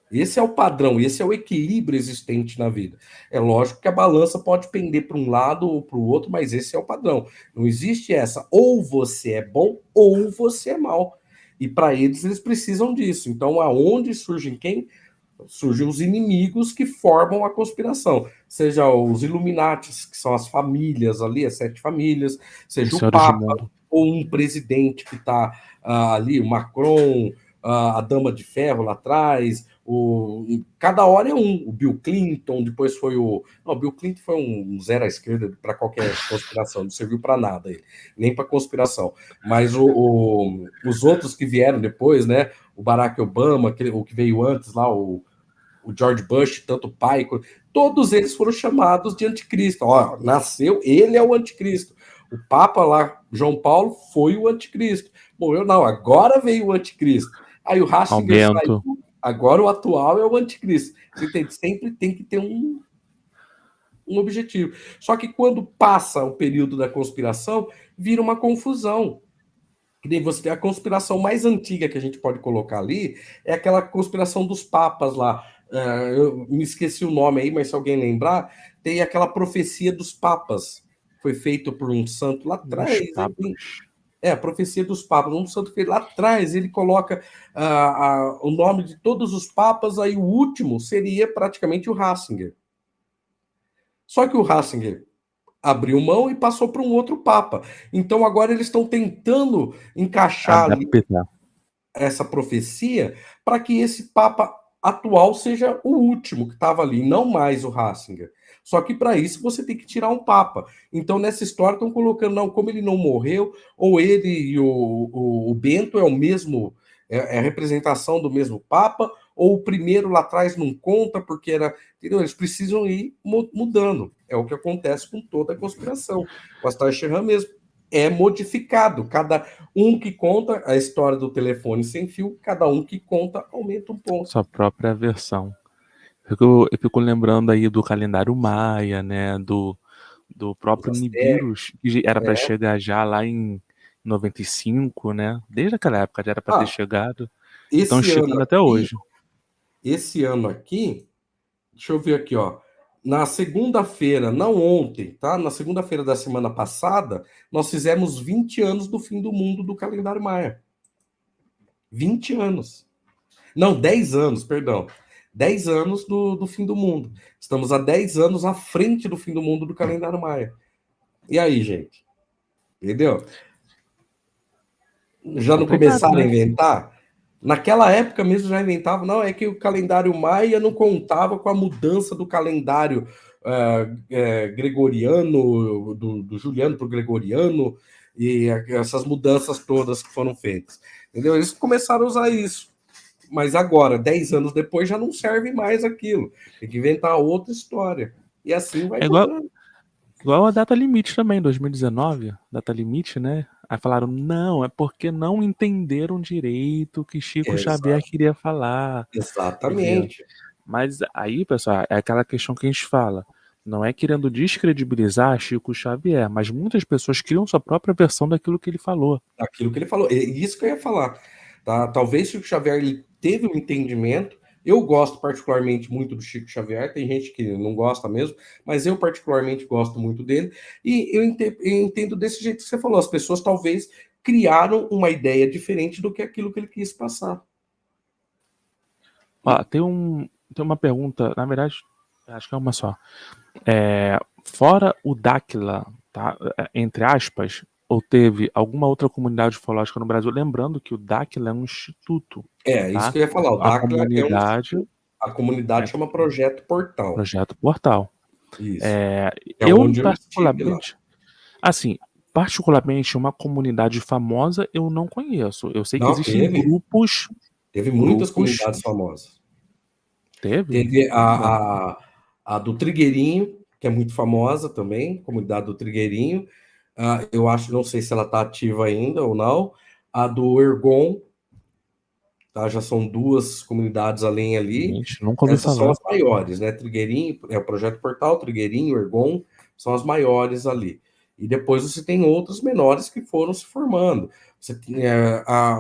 Esse é o padrão, esse é o equilíbrio existente na vida. É lógico que a balança pode pender para um lado ou para o outro, mas esse é o padrão. Não existe essa, ou você é bom ou você é mal. E para eles precisam disso. Então, aonde surgem quem? Surgem os inimigos que formam a conspiração. Seja os Illuminatis, que são as famílias ali, as 7 famílias, seja Os o senhores do Papa, mundo. ou um presidente que está ali, o Macron, a Dama de Ferro lá atrás, cada hora é um. O Bill Clinton, depois foi o. Não, o Bill Clinton foi um zero à esquerda para qualquer conspiração, não serviu para nada ele, nem para conspiração. Mas os outros que vieram depois, né? O Barack Obama, o que veio antes lá, o o George Bush, tanto o pai, todos eles foram chamados de anticristo. Ó, nasceu, ele é o anticristo. O Papa lá, João Paulo, foi o anticristo. Morreu, não, agora veio o anticristo. Aí o Ratzinger saiu, agora o atual é o anticristo. Você entende? Sempre tem que ter um objetivo. Só que quando passa o período da conspiração, vira uma confusão. Que nem você tem a conspiração mais antiga que a gente pode colocar ali, é aquela conspiração dos papas lá. Eu me esqueci o nome aí, mas se alguém lembrar, tem aquela profecia dos papas. Foi feito por um santo lá atrás. A profecia dos papas. Um santo fez lá atrás, ele coloca o nome de todos os papas, aí o último seria praticamente o Ratzinger. Só que o Ratzinger abriu mão e passou para um outro papa. Então agora eles estão tentando encaixar ali essa profecia para que esse papa atual seja o último que estava ali, não mais o Ratzinger. Só que para isso você tem que tirar um papa. Então nessa história estão colocando, não, como ele não morreu, ou ele e o Bento é o mesmo, é a representação do mesmo papa, ou o primeiro lá atrás não conta porque era, entendeu? Eles precisam ir mudando. É o que acontece com toda a conspiração. O Astar Sheran mesmo é modificado. Cada um que conta a história do telefone sem fio, cada um que conta aumenta um ponto. Sua própria versão. Eu fico lembrando aí do calendário maia, né? Do próprio Nibiru, que era para chegar já lá em 95, né? Desde aquela época já era para ter chegado. Estão chegando até hoje. Esse ano aqui, deixa eu ver aqui, ó. Na segunda-feira, não ontem, tá? Na segunda-feira da semana passada, nós fizemos 20 anos do fim do mundo do calendário maia. 20 anos. Não, 10 anos, perdão. 10 anos do fim do mundo. Estamos há 10 anos à frente do fim do mundo do calendário maia. E aí, gente? Entendeu? Já não começaram a inventar? Naquela época mesmo já inventava, não, é que o calendário maia não contava com a mudança do calendário gregoriano, do Juliano para o gregoriano, e essas mudanças todas que foram feitas. Entendeu? Eles começaram a usar isso. Mas agora, 10 anos depois, já não serve mais aquilo. Tem que inventar outra história. E assim vai mudando. Igual a data limite também, 2019, data limite, né? Aí falaram, não, é porque não entenderam direito o que Chico Xavier queria falar. Exatamente. Entendeu? Mas aí, pessoal, é aquela questão que a gente fala. Não é querendo descredibilizar Chico Xavier, mas muitas pessoas criam sua própria versão daquilo que ele falou. Daquilo que ele falou. É isso que eu ia falar. Tá? Talvez Chico Xavier ele teve um entendimento. Eu gosto particularmente muito do Chico Xavier, tem gente que não gosta mesmo, mas eu particularmente gosto muito dele, e eu entendo desse jeito que você falou, as pessoas talvez criaram uma ideia diferente do que aquilo que ele quis passar. Ó, tem uma pergunta, na verdade, acho que é uma só. Fora o Dáquila, tá? Entre aspas, ou teve alguma outra comunidade ufológica no Brasil? Lembrando que o Dáquila é um instituto. Isso que eu ia falar. O Dáquila a comunidade chama Projeto Portal. Projeto Portal. Isso. Eu particularmente, assim, particularmente uma comunidade famosa eu não conheço. Eu sei que existem grupos. Teve muitas comunidades famosas. Teve a do Trigueirinho, que é muito famosa também, comunidade do Trigueirinho. Eu acho, não sei se ela está ativa ainda ou não. A do Ergon, tá? Já são 2 comunidades além ali. Gente, nunca ouvi Essas falar. são as maiores, né? Trigueirinho, é o Projeto Portal, Trigueirinho, Ergon, são as maiores ali. E depois você tem outras menores que foram se formando. Você tem,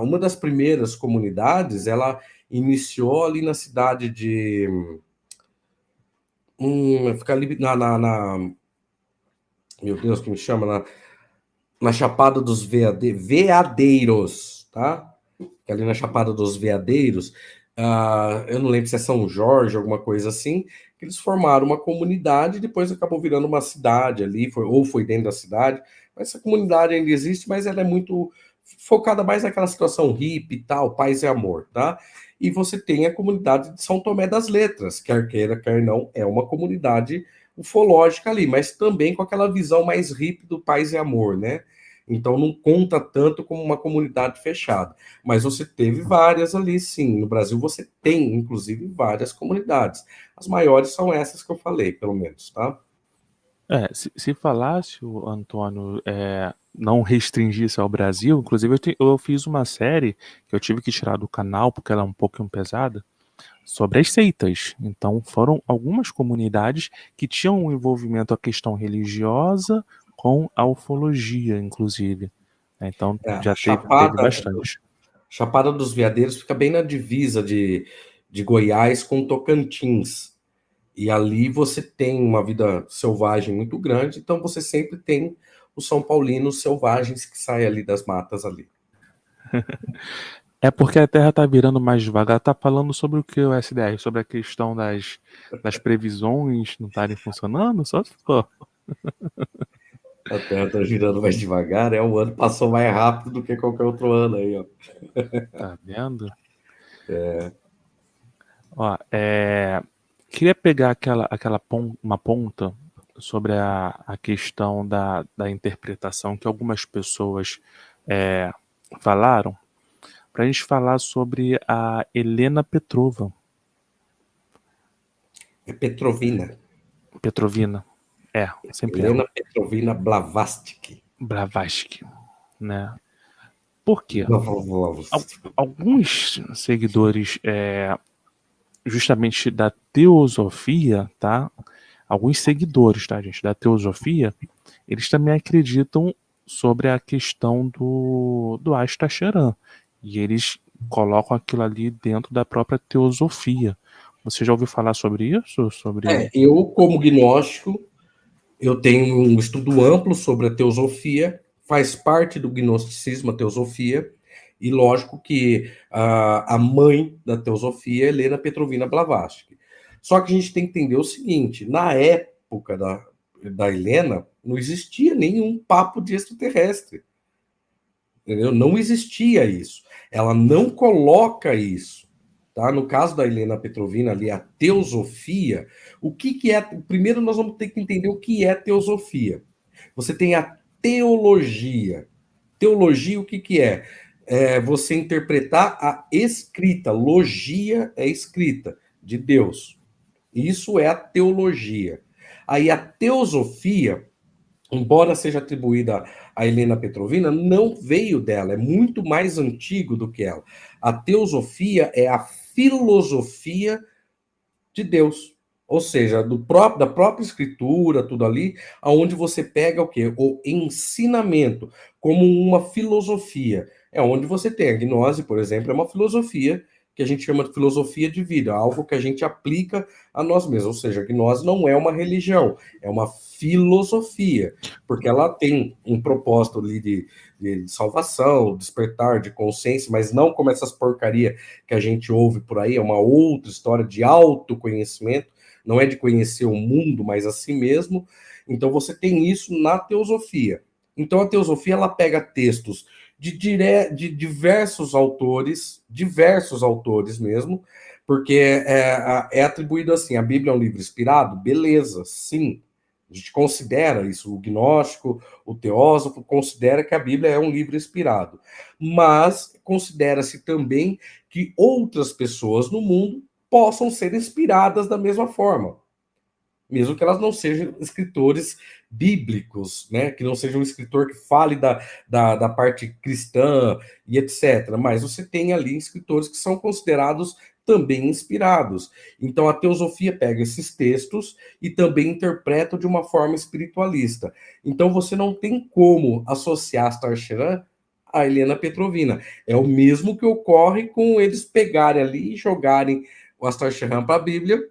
uma das primeiras comunidades, ela iniciou ali na cidade de... fica ali meu Deus, que me chama? Na Chapada dos Veadeiros, tá? Ali na Chapada dos Veadeiros, eu não lembro se é São Jorge, alguma coisa assim, que eles formaram uma comunidade e depois acabou virando uma cidade ali, ou foi dentro da cidade. Essa comunidade ainda existe, mas ela é muito focada mais naquela situação hippie e tal, paz e amor, tá? E você tem a comunidade de São Tomé das Letras, quer queira, quer não, é uma comunidade ufológica ali, mas também com aquela visão mais hippie do paz e amor, né? Então não conta tanto como uma comunidade fechada. Mas você teve várias ali, sim. No Brasil você tem, inclusive, várias comunidades. As maiores são essas que eu falei, pelo menos, tá? Se falasse, o Antônio, não restringisse ao Brasil, inclusive eu fiz uma série que eu tive que tirar do canal porque ela é um pouquinho pesada, sobre as seitas. Então foram algumas comunidades que tinham um envolvimento a questão religiosa com a ufologia, inclusive. Então É, já teve bastante. Chapada dos Veadeiros fica bem na divisa de Goiás com Tocantins. E ali você tem uma vida selvagem muito grande, então você sempre tem os São Paulinos selvagens que saem ali das matas ali. É porque a Terra tá virando mais devagar. Tá falando sobre o que o SDR? Sobre a questão das previsões não estarem funcionando? Só se for. A Terra tá girando mais devagar, o ano passou mais rápido do que qualquer outro ano aí, ó. Tá vendo? Ó, queria pegar uma ponta sobre a questão da interpretação que algumas pessoas falaram, para a gente falar sobre a Helena Petrova. É Petrovina. Petrovina. Sempre Helena erro. Petrovina Blavatsky. Blavatsky, né? Por quê? Blavatsky. Alguns seguidores justamente da teosofia, tá? Alguns seguidores, tá, gente, da teosofia, eles também acreditam sobre a questão do Astaxerã. E eles colocam aquilo ali dentro da própria teosofia. Você já ouviu falar sobre isso? Eu, como gnóstico, eu tenho um estudo amplo sobre a teosofia, faz parte do gnosticismo a teosofia, e lógico que a mãe da teosofia é Helena Petrovina Blavatsky. Só que a gente tem que entender o seguinte, na época da Helena, não existia nenhum papo de extraterrestre. Entendeu? Não existia isso. Ela não coloca isso. Tá? No caso da Helena Petrovina, ali, a teosofia, o que é. Primeiro, nós vamos ter que entender o que é teosofia. Você tem a teologia. Teologia, o que é? É você interpretar a escrita. Logia é escrita de Deus. Isso é a teologia. Aí a teosofia, embora seja atribuída a Helena Petrovina, não veio dela, é muito mais antigo do que ela. A teosofia é a filosofia de Deus. Ou seja, da própria escritura, tudo ali, aonde você pega o quê? O ensinamento como uma filosofia. É onde você tem a gnose, por exemplo, é uma filosofia que a gente chama de filosofia de vida, algo que a gente aplica a nós mesmos. Ou seja, a gnose não é uma religião, é uma filosofia, porque ela tem um propósito ali de salvação, despertar de consciência, mas não como essas porcaria que a gente ouve por aí, é uma outra história de autoconhecimento, não é de conhecer o mundo, mas a si mesmo. Então você tem isso na teosofia. Então a teosofia ela pega textos de diversos autores mesmo, porque é atribuído assim, a Bíblia é um livro inspirado? Beleza, sim. A gente considera isso, o gnóstico, o teósofo, considera que a Bíblia é um livro inspirado. Mas considera-se também que outras pessoas no mundo possam ser inspiradas da mesma forma, mesmo que elas não sejam escritores bíblicos, né? Que não seja um escritor que fale da parte cristã e etc. Mas você tem ali escritores que são considerados também inspirados. Então a teosofia pega esses textos e também interpreta de uma forma espiritualista. Então você não tem como associar Starcheran a Helena Petrovina. É o mesmo que ocorre com eles pegarem ali e jogarem o Astar Sheran para a Bíblia,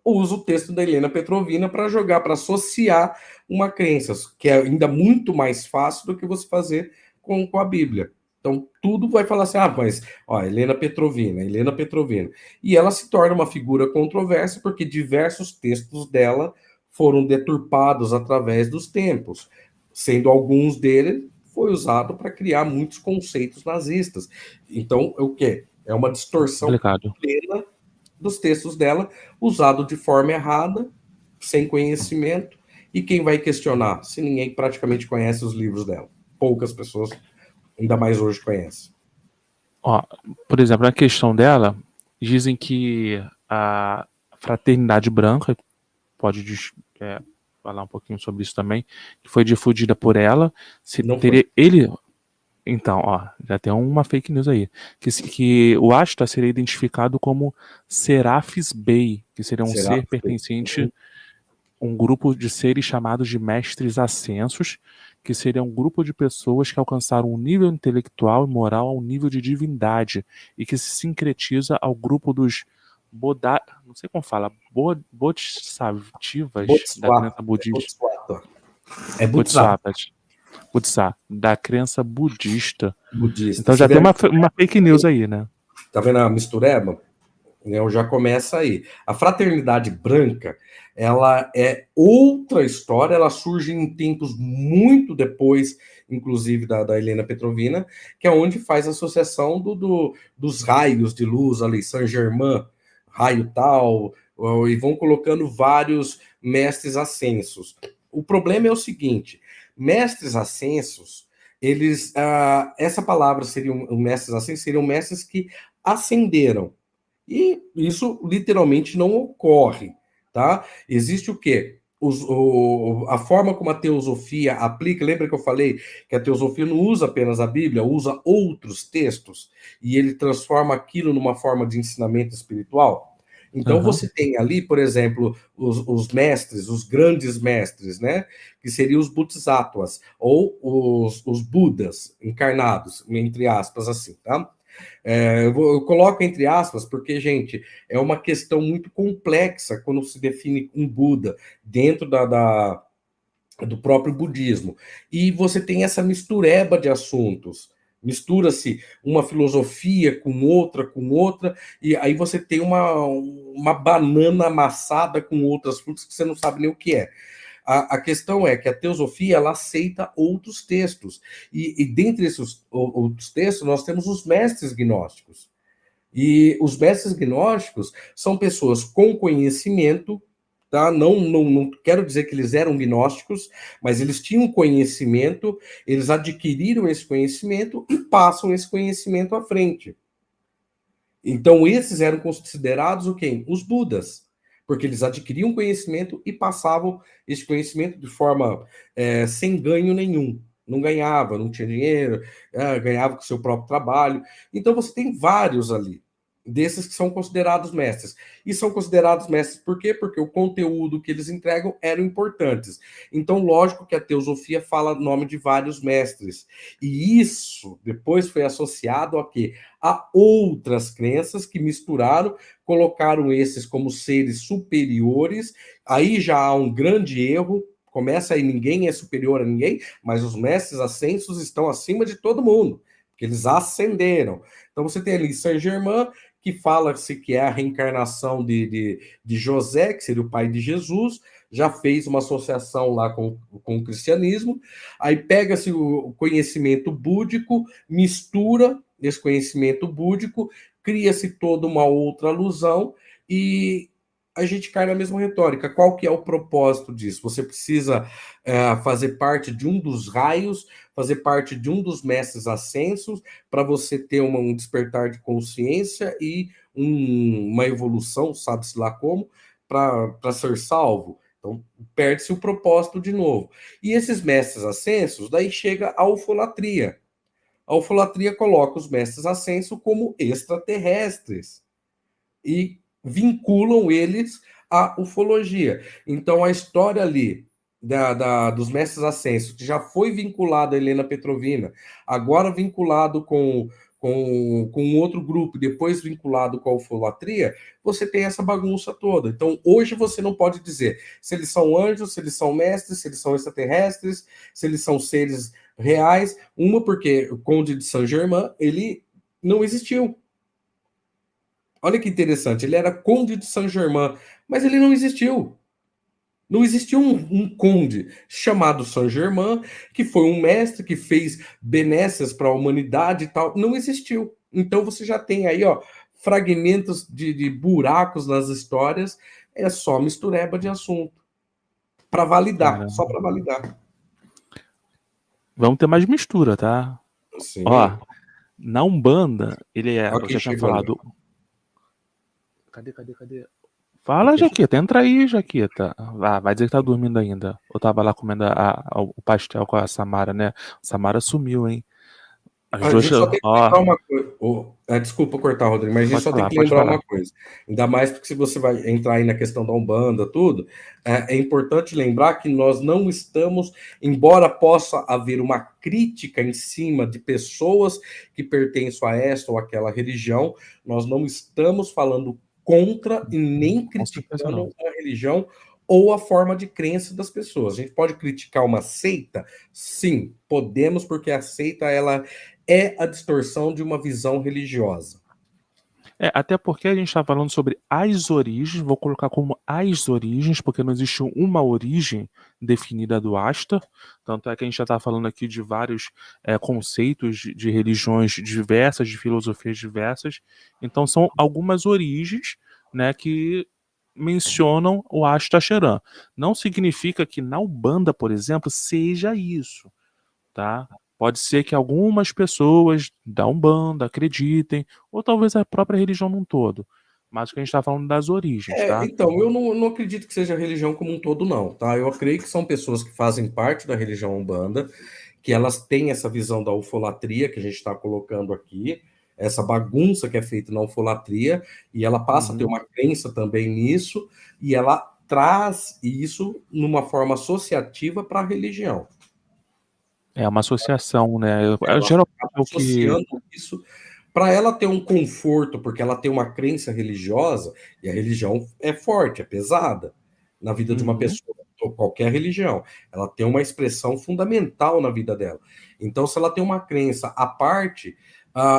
usa o texto da Helena Petrovina para jogar, para associar uma crença, que é ainda muito mais fácil do que você fazer com a Bíblia. Então, tudo vai falar assim, mas, Helena Petrovina, Helena Petrovina. E ela se torna uma figura controversa porque diversos textos dela foram deturpados através dos tempos, sendo alguns deles foi usado para criar muitos conceitos nazistas. Então, o quê? É uma distorção Complicado. plena dos textos dela, usado de forma errada, sem conhecimento, e quem vai questionar, se ninguém praticamente conhece os livros dela? poucas pessoas, ainda mais hoje, conhecem. Ó, por exemplo, na questão dela, dizem que a fraternidade branca, pode falar um pouquinho sobre isso também, que foi difundida por ela, Não teria foi. ele. Então, ó, já tem uma fake news aí. Que o Ashtar seria identificado como Seraphis Bey, que seria um Será? ser pertencente a um grupo de seres chamados de mestres ascensos, que seria um grupo de pessoas que alcançaram um nível intelectual e moral ao nível de divindade, e que se sincretiza ao grupo dos não sei como fala, Bodhisattvas da crença budista. É Bodhisattva. Da crença budista. Budista. Então Você já tem vê, uma fake news aí, né? tá vendo a mistureba? Já começa aí. A fraternidade branca, ela é outra história, ela surge em tempos muito depois, inclusive da Helena Petrovina, que é onde faz a associação dos raios de luz ali, Saint-Germain, raio tal, e vão colocando vários mestres ascensos. O problema é o seguinte, mestres ascensos, essa palavra seriam mestres ascensos, seriam mestres que ascenderam. E isso literalmente não ocorre, tá? Existe o quê? A forma como a teosofia aplica, lembra que eu falei que a teosofia não usa apenas a Bíblia, usa outros textos e ele transforma aquilo numa forma de ensinamento espiritual? Então você tem ali, por exemplo, os mestres, os grandes mestres, né? Que seriam os bodhisattvas, ou os budas encarnados, entre aspas, assim, tá? Eu coloco entre aspas, porque, gente, é uma questão muito complexa quando se define um Buda dentro do próprio budismo. E você tem essa mistureba de assuntos. Mistura-se uma filosofia com outra, e aí você tem uma banana amassada com outras frutas que você não sabe nem o que é. A questão é que a teosofia ela aceita outros textos. E dentre esses outros textos, nós temos os mestres gnósticos. E os mestres gnósticos são pessoas com conhecimento, tá? Não quero dizer que eles eram gnósticos, mas eles tinham conhecimento, eles adquiriram esse conhecimento e passam esse conhecimento à frente. Então, esses eram considerados o quê? Os Budas, porque eles adquiriam conhecimento e passavam esse conhecimento de forma sem ganho nenhum. Não ganhava, não tinha dinheiro, ganhava com o seu próprio trabalho. Então, você tem vários ali, desses que são considerados mestres. E são considerados mestres por quê? Porque o conteúdo que eles entregam eram importantes. Então, lógico que a teosofia fala nome de vários mestres. E isso depois foi associado a quê? A outras crenças que misturaram, colocaram esses como seres superiores. Aí já há um grande erro. Começa aí, ninguém é superior a ninguém, mas os mestres ascensos estão acima de todo mundo, porque eles ascenderam. Então você tem ali Saint-Germain, que fala-se que é a reencarnação de José, que seria o pai de Jesus, já fez uma associação lá com o cristianismo, aí pega-se o conhecimento búdico, mistura esse conhecimento búdico, cria-se toda uma outra alusão e a gente cai na mesma retórica. Qual que é o propósito disso? Você precisa fazer parte de um dos raios, fazer parte de um dos mestres ascensos, para você ter um despertar de consciência e uma evolução, sabe-se lá como, para ser salvo. Então, perde-se o propósito de novo. E esses mestres ascensos, daí chega a ufolatria. A ufolatria coloca os mestres ascensos como extraterrestres e vinculam eles à ufologia. Então, a história ali dos mestres ascensos, que já foi vinculado a Helena Petrovina, agora vinculado com outro grupo, depois vinculado com a ufolatria, você tem essa bagunça toda. Então, hoje você não pode dizer se eles são anjos, se eles são mestres, se eles são extraterrestres, se eles são seres reais. Uma, porque o Conde de Saint-Germain, ele não existiu. Olha que interessante, ele era Conde de Saint-Germain, mas ele não existiu. Não existiu um conde chamado Saint-Germain, que foi um mestre que fez benécias para a humanidade e tal. Não existiu. Então você já tem aí, ó, fragmentos de buracos nas histórias. É só mistureba de assunto. Para validar, Caramba. só para validar. Vamos ter mais mistura, tá? Ó, Sim. na Umbanda, ele é. Olha Eu quem já tinha chegou ali. falado. Cadê? Fala, Quem chegou. Jaqueta, entra aí, Jaqueta. Ah, vai dizer que tá dormindo ainda. Eu tava lá comendo o pastel com a Samara, né? Samara sumiu, hein? As A duas. gente só tem que Ó, lembrar uma coisa. Desculpa cortar, Rodrigo, mas a gente pode só tem falar, que pode lembrar uma falar. coisa. Ainda mais porque se você vai entrar aí na questão da Umbanda, tudo, é importante lembrar que nós não estamos, embora possa haver uma crítica em cima de pessoas que pertencem a esta ou aquela religião, nós não estamos falando contra e nem Com certeza não. criticando a religião ou a forma de crença das pessoas. A gente pode criticar uma seita? Sim, podemos, porque a seita ela é a distorção de uma visão religiosa. É, até porque a gente está falando sobre as origens, vou colocar como as origens, porque não existe uma origem definida do Asta. Tanto é que a gente já está falando aqui de vários conceitos de religiões diversas, de filosofias diversas. Então são algumas origens, né, que mencionam o Asta Cheran. Não significa que na Umbanda, por exemplo, seja isso, tá? Pode ser que algumas pessoas da Umbanda acreditem, ou talvez a própria religião num todo. Mas o que a gente está falando das origens, tá? Então, eu não acredito que seja a religião como um todo, não, tá? Eu creio que são pessoas que fazem parte da religião Umbanda, que elas têm essa visão da ufolatria que a gente está colocando aqui, essa bagunça que é feita na ufolatria, e ela passa a ter Uhum. uma crença também nisso, e ela traz isso numa forma associativa para a religião. É uma associação, né? Ela Geralmente acaba é o que. associando isso para ela ter um conforto, porque ela tem uma crença religiosa, e a religião é forte, é pesada na vida de uma Uhum. pessoa, ou qualquer religião. Ela tem uma expressão fundamental na vida dela. Então, se ela tem uma crença à parte,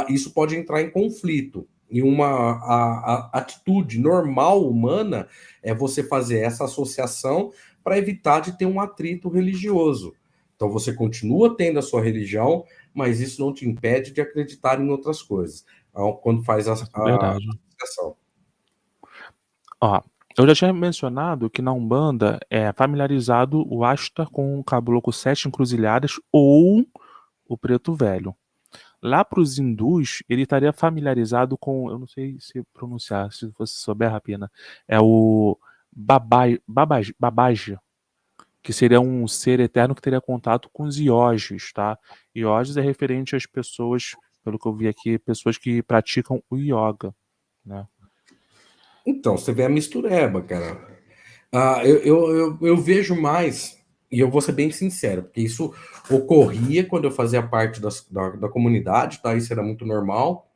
isso pode entrar em conflito. E a atitude normal humana é você fazer essa associação para evitar de ter um atrito religioso. Então, você continua tendo a sua religião, mas isso não te impede de acreditar em outras coisas. Quando faz Isso é verdade. associação. Ó, eu já tinha mencionado que na Umbanda é familiarizado o Asta com o Caboclo Sete Encruzilhadas ou o Preto Velho. Lá para os hindus, ele estaria familiarizado com, eu não sei se pronunciar, se você souber, Rapina, é o Babaji, que seria um ser eterno que teria contato com os Yogis, tá? Yogis é referente às pessoas, pelo que eu vi aqui, pessoas que praticam o yoga, né? Então, você vê a mistureba, cara. Eu vejo mais, e eu vou ser bem sincero, porque isso ocorria quando eu fazia parte da comunidade, tá? Isso era muito normal,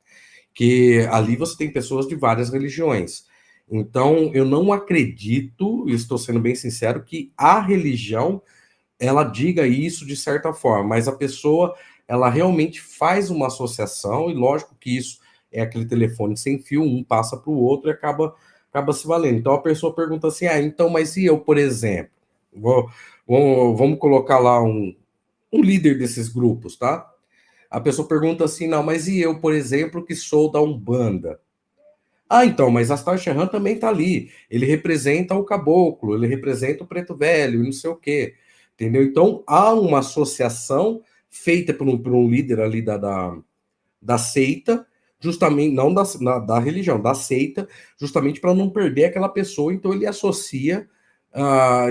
que ali você tem pessoas de várias religiões. Então, eu não acredito, e estou sendo bem sincero, que a religião ela diga isso de certa forma, mas a pessoa ela realmente faz uma associação, e lógico que isso é aquele telefone sem fio, um passa para o outro e acaba se valendo. Então a pessoa pergunta assim: então, mas e eu, por exemplo? Vamos colocar lá um líder desses grupos, tá? A pessoa pergunta assim: não, mas e eu, por exemplo, que sou da Umbanda? Então, mas Astar Sheran também está ali. Ele representa o caboclo, ele representa o preto velho, e não sei o quê. Entendeu? Então, há uma associação feita por um líder ali da seita, justamente, não da religião, da seita, justamente para não perder aquela pessoa. Então, ele associa,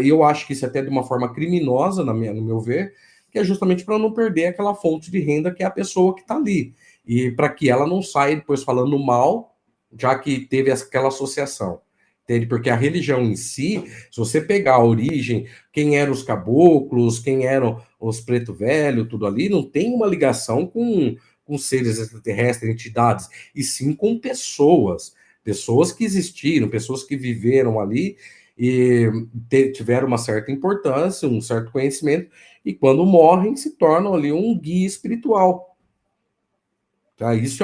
e eu acho que isso é até de uma forma criminosa, no meu ver, que é justamente para não perder aquela fonte de renda que é a pessoa que está ali. E para que ela não saia depois falando mal, já que teve aquela associação. Entende? Porque a religião em si, se você pegar a origem, quem eram os caboclos, quem eram os preto velho, tudo ali, não tem uma ligação com seres extraterrestres, entidades, e sim com pessoas. Pessoas que existiram, pessoas que viveram ali e tiveram uma certa importância, um certo conhecimento, e quando morrem se tornam ali um guia espiritual. Tá? Isso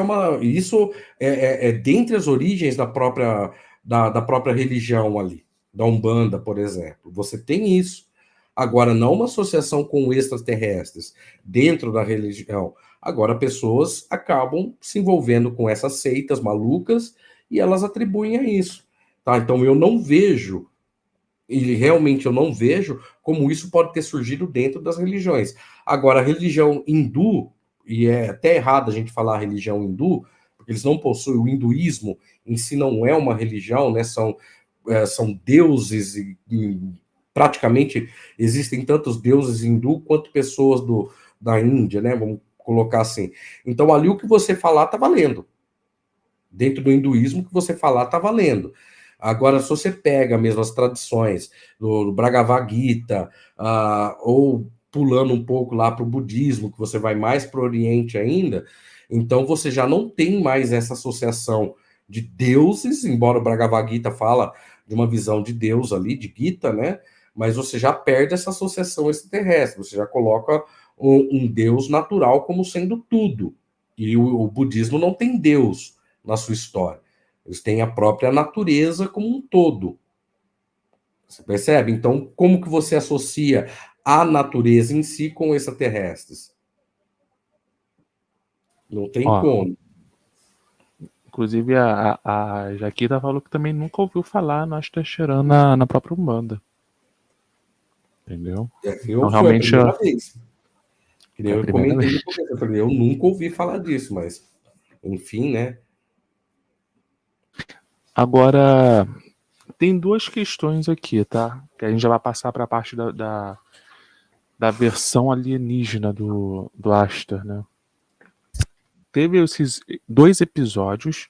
é dentre as origens da própria religião ali, da Umbanda, por exemplo. Você tem isso. Agora, não uma associação com extraterrestres dentro da religião. Agora, pessoas acabam se envolvendo com essas seitas malucas e elas atribuem a isso. Tá? Então, eu não vejo e realmente eu não vejo como isso pode ter surgido dentro das religiões. Agora, a religião hindu, e é até errado a gente falar religião hindu, porque eles não possuem, o hinduísmo em si não é uma religião, né? São deuses e praticamente existem tantos deuses hindu quanto pessoas da Índia, né? Vamos colocar assim. Então, ali o que você falar tá valendo. Dentro do hinduísmo, o que você falar tá valendo. Agora, se você pega mesmo as tradições do Bhagavad Gita, ou pulando um pouco lá para o budismo, que você vai mais para o Oriente ainda, então você já não tem mais essa associação de deuses, embora o Bhagavad Gita fala de uma visão de Deus ali, de Gita, né? Mas você já perde essa associação extraterrestre, você já coloca um Deus natural como sendo tudo. E o budismo não tem Deus na sua história. Eles têm a própria natureza como um todo. Você percebe? Então, como que você associa a natureza em si com extraterrestres? Não tem Ó, como. inclusive a Jaquita falou que também nunca ouviu falar no Astaxerã na própria Umbanda. Entendeu? Então, Foi a realmente, primeira vez. Que nem é a eu primeira comentei vez. no começo. Eu falei, eu nunca ouvi falar disso, mas, enfim, né? Agora, tem duas questões aqui, tá? Que a gente já vai passar para a parte da versão alienígena do Astar, né? Teve esses dois episódios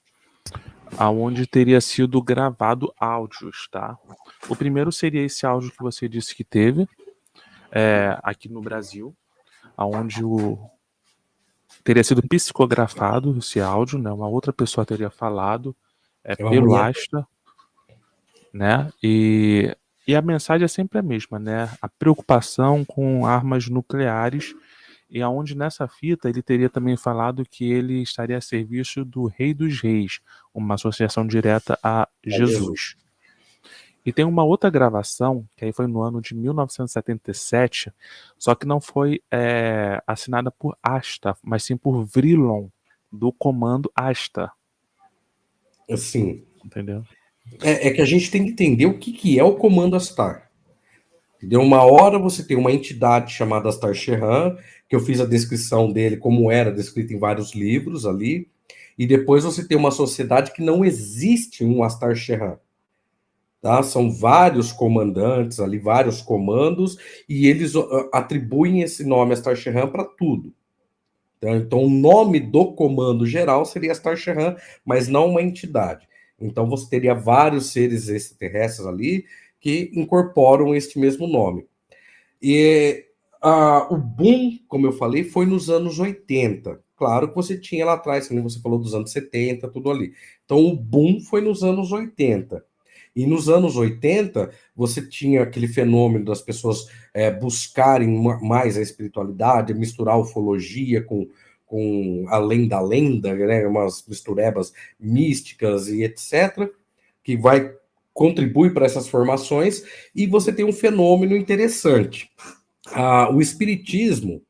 aonde teria sido gravado áudios, tá? O primeiro seria esse áudio que você disse que teve aqui no Brasil, aonde teria sido psicografado esse áudio, né? Uma outra pessoa teria falado É uma pelo mulher. Asta, né? E a mensagem é sempre a mesma, né? A preocupação com armas nucleares, e aonde nessa fita ele teria também falado que ele estaria a serviço do Rei dos Reis, uma associação direta a Jesus. Jesus. E tem uma outra gravação, que aí foi no ano de 1977, só que não foi assinada por Asta, mas sim por Vrilon, do comando Asta. Assim, Entendeu? é que a gente tem que entender o que é o comando Astar. Entendeu? Uma hora você tem uma entidade chamada Astar Sheran, que eu fiz a descrição dele, como era descrito em vários livros ali, e depois você tem uma sociedade que não existe um Astar Sheran. Tá? São vários comandantes ali, vários comandos, e eles atribuem esse nome Astar Sheran para tudo. Então, o nome do comando geral seria Astar Sheran, mas não uma entidade. Então, você teria vários seres extraterrestres ali que incorporam este mesmo nome. E o boom, como eu falei, foi nos anos 80. Claro que você tinha lá atrás, como você falou, dos anos 70, tudo ali. Então, o boom foi nos anos 80. E nos anos 80, você tinha aquele fenômeno das pessoas buscarem mais a espiritualidade, misturar ufologia com além da lenda, né, umas misturebas místicas e etc., que vai contribuir para essas formações, e você tem um fenômeno interessante. O espiritismo,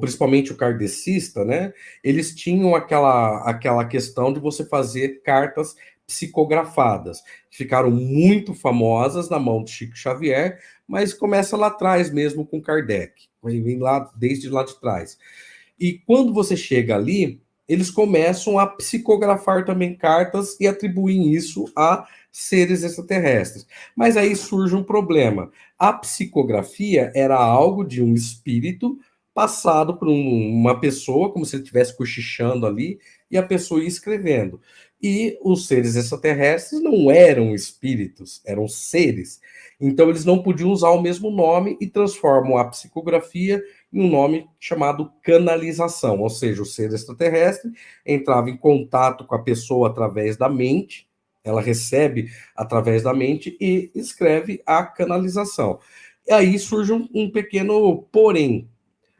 principalmente o kardecista, né? Eles tinham aquela questão de você fazer cartas psicografadas. Ficaram muito famosas na mão de Chico Xavier, mas começa lá atrás mesmo com Kardec. Vem lá desde lá de trás. E quando você chega ali, eles começam a psicografar também cartas e atribuem isso a seres extraterrestres. Mas aí surge um problema. A psicografia era algo de um espírito passado por uma pessoa, como se ele estivesse cochichando ali, e a pessoa ia escrevendo. E os seres extraterrestres não eram espíritos, eram seres. Então eles não podiam usar o mesmo nome e transformam a psicografia em um nome chamado canalização, ou seja, o ser extraterrestre entrava em contato com a pessoa através da mente, ela recebe através da mente e escreve a canalização. E aí surge um pequeno porém.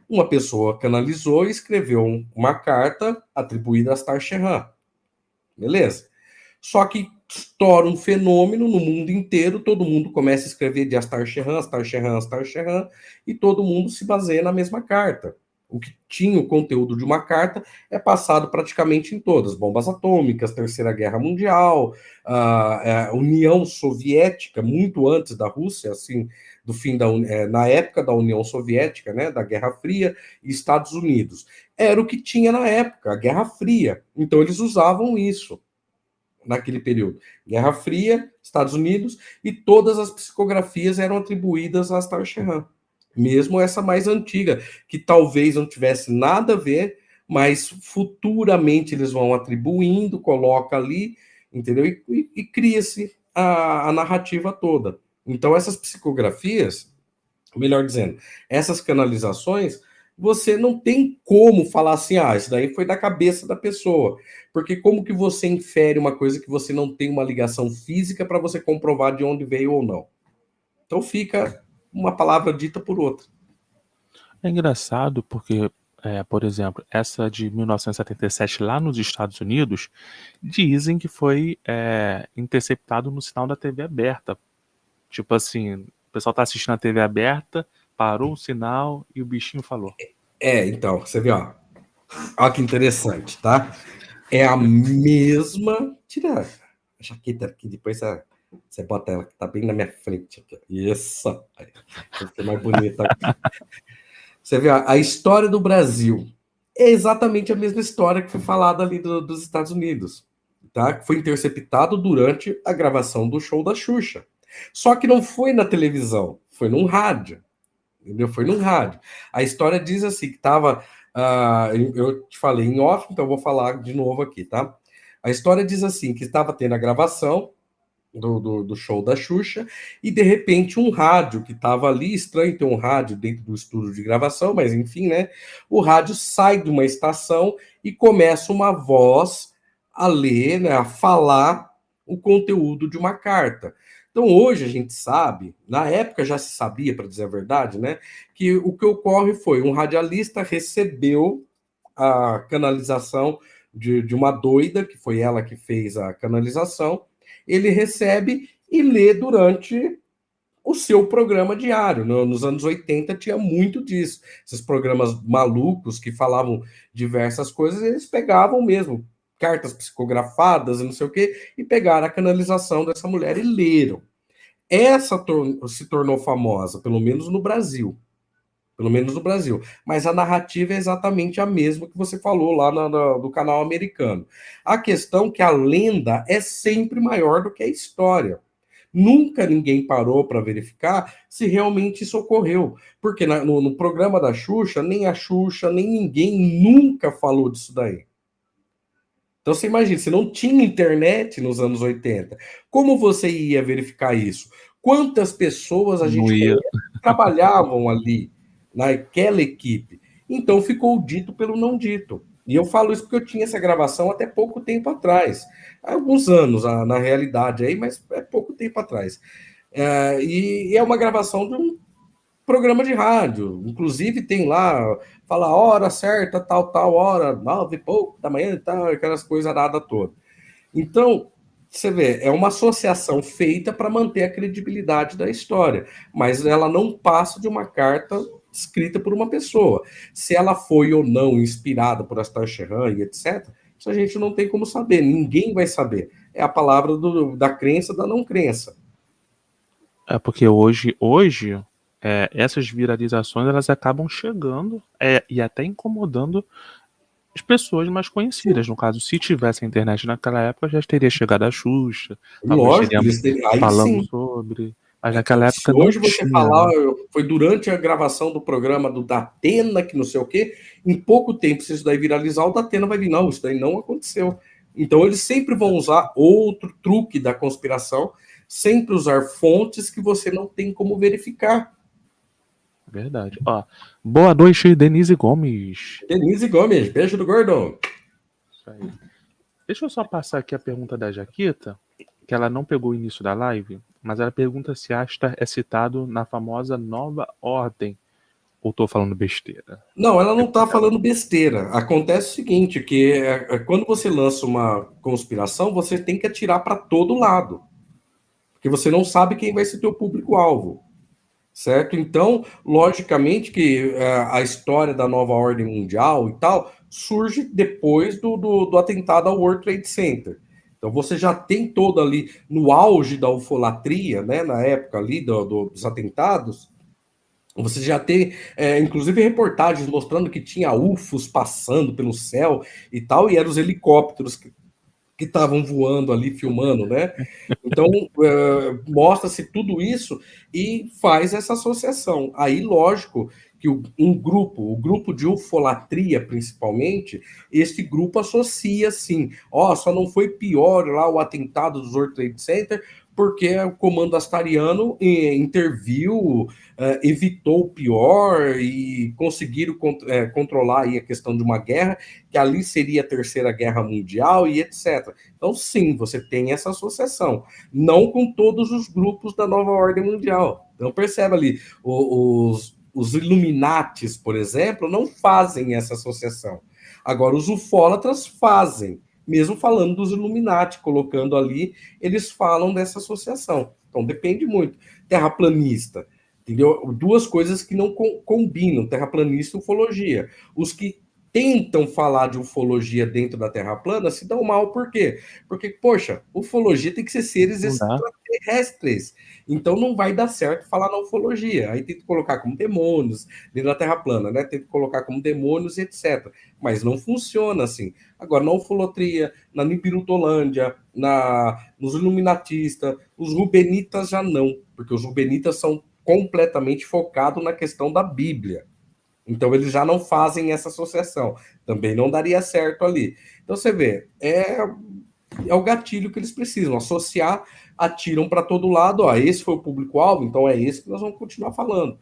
Uma pessoa canalizou e escreveu uma carta atribuída a Astar Sheran. Beleza? Só que estoura um fenômeno no mundo inteiro, todo mundo começa a escrever de Astar Sheran, Astar Sheran, Astar Sheran, e todo mundo se baseia na mesma carta. O que tinha o conteúdo de uma carta é passado praticamente em todas. Bombas atômicas, Terceira Guerra Mundial, a União Soviética, muito antes da Rússia, assim, do fim na época da União Soviética, né, da Guerra Fria, e Estados Unidos. Era o que tinha na época, a Guerra Fria. Então eles usavam isso naquele período. Guerra Fria, Estados Unidos, e todas as psicografias eram atribuídas a Astar Sheran. Mesmo essa mais antiga, que talvez não tivesse nada a ver, mas futuramente eles vão atribuindo, coloca ali, entendeu? E cria-se a narrativa toda. Então, essas psicografias, melhor dizendo, essas canalizações, você não tem como falar assim, isso daí foi da cabeça da pessoa. Porque como que você infere uma coisa que você não tem uma ligação física para você comprovar de onde veio ou não? Então fica uma palavra dita por outra. É engraçado porque, por exemplo, essa de 1977 lá nos Estados Unidos, dizem que foi interceptado no sinal da TV aberta. Tipo assim, o pessoal tá assistindo a TV aberta, parou o sinal e o bichinho falou. Então, você vê, ó. Olha que interessante, tá? É a mesma. Tira a jaqueta aqui, depois você bota ela que tá bem na minha frente aqui. Isso. Vai ficar mais bonita aqui. Você vê, a história do Brasil é exatamente a mesma história que foi falada ali dos Estados Unidos, tá? Que foi interceptado durante a gravação do show da Xuxa. Só que não foi na televisão, foi num rádio. Entendeu? Foi num rádio. A história diz assim, que estava... eu te falei em off, então eu vou falar de novo aqui, tá? A história diz assim, que estava tendo a gravação do show da Xuxa, e de repente um rádio que estava ali, estranho ter um rádio dentro do estúdio de gravação, mas enfim, né? O rádio sai de uma estação e começa uma voz a ler, né, a falar o conteúdo de uma carta. Então hoje a gente sabe, na época já se sabia, para dizer a verdade, né, que o que ocorre foi um radialista recebeu a canalização de uma doida, que foi ela que fez a canalização, ele recebe e lê durante o seu programa diário. Nos anos 80 tinha muito disso. Esses programas malucos que falavam diversas coisas, eles pegavam mesmo cartas psicografadas e não sei o quê, e pegaram a canalização dessa mulher e leram. Essa se tornou famosa, pelo menos no Brasil. Pelo menos no Brasil. Mas a narrativa é exatamente a mesma que você falou lá do canal americano. A questão é que a lenda é sempre maior do que a história. Nunca ninguém parou para verificar se realmente isso ocorreu. Porque no programa da Xuxa, nem a Xuxa, nem ninguém nunca falou disso daí. Então você imagina, se não tinha internet nos anos 80, como você ia verificar isso? Quantas pessoas a gente trabalhavam ali naquela equipe? Então ficou dito pelo não dito. E eu falo isso porque eu tinha essa gravação até pouco tempo atrás. Há alguns anos, na realidade, aí, mas é pouco tempo atrás. E é uma gravação de um programa de rádio. Inclusive tem lá, fala a hora certa, tal hora, 9 e pouco da manhã e tal, aquelas coisas nada toda. Então, você vê, é uma associação feita para manter a credibilidade da história, mas ela não passa de uma carta escrita por uma pessoa. Se ela foi ou não inspirada por Astar Sheran e etc., isso a gente não tem como saber, ninguém vai saber. É a palavra da crença, da não crença. É porque hoje essas viralizações elas acabam chegando e até incomodando as pessoas mais conhecidas. No caso, se tivesse a internet naquela época, já teria chegado a Xuxa, talvez teríamos falando sobre. Mas naquela época hoje não você tinha, falar, né? foi durante a gravação do programa do Datena, que não sei o quê, em pouco tempo, se isso daí viralizar, o Datena vai vir, não, isso daí não aconteceu. Então eles sempre vão usar outro truque da conspiração, sempre usar fontes que você não tem como verificar. Verdade. Ó, boa noite, Denise Gomes. Denise Gomes, beijo do Gordon. Isso aí. Deixa eu só passar aqui a pergunta da Jaquita, que ela não pegou o início da live, mas ela pergunta se Astar é citado na famosa Nova Ordem. Ou tô falando besteira? Não, ela não está falando besteira. Acontece o seguinte, que quando você lança uma conspiração, você tem que atirar para todo lado. Porque você não sabe quem vai ser teu público-alvo. certo? Então, logicamente que a história da nova ordem mundial e tal surge depois do atentado ao World Trade Center. Então, você já tem todo ali, no auge da ufolatria, né, na época ali dos atentados, você já tem, inclusive, reportagens mostrando que tinha UFOs passando pelo céu e tal, e eram os helicópteros que estavam voando ali, filmando, né? Então, mostra-se tudo isso e faz essa associação. Aí, lógico que o grupo de ufolatria, principalmente, este grupo associa assim, só não foi pior lá o atentado do World Trade Center, porque o comando astariano interviu, evitou o pior e conseguiram controlar aí a questão de uma guerra, que ali seria a Terceira Guerra Mundial e etc. Então, sim, você tem essa associação, não com todos os grupos da nova ordem mundial. Então, percebe ali, os Illuminates, por exemplo, não fazem essa associação. Agora, os ufólatras fazem, mesmo falando dos Illuminati, colocando ali, eles falam dessa associação. Então, depende muito. Terraplanista, entendeu? Duas coisas que não combinam, terraplanista e ufologia. Os que tentam falar de ufologia dentro da Terra plana se dão mal, por quê? Porque, poxa, ufologia tem que ser seres Não dá. extraterrestres. Então não vai dar certo falar na ufologia. Aí tem que colocar como demônios dentro da Terra plana, né? Tem que colocar como demônios, etc. Mas não funciona assim. Agora, na ufolotria, na Nibirutolândia, nos Iluminatistas, os Rubenitas já não, porque os Rubenitas são completamente focados na questão da Bíblia. Então eles já não fazem essa associação. Também não daria certo ali. Então você vê, é o gatilho que eles precisam, associar, atiram para todo lado, esse foi o público-alvo, então é esse que nós vamos continuar falando.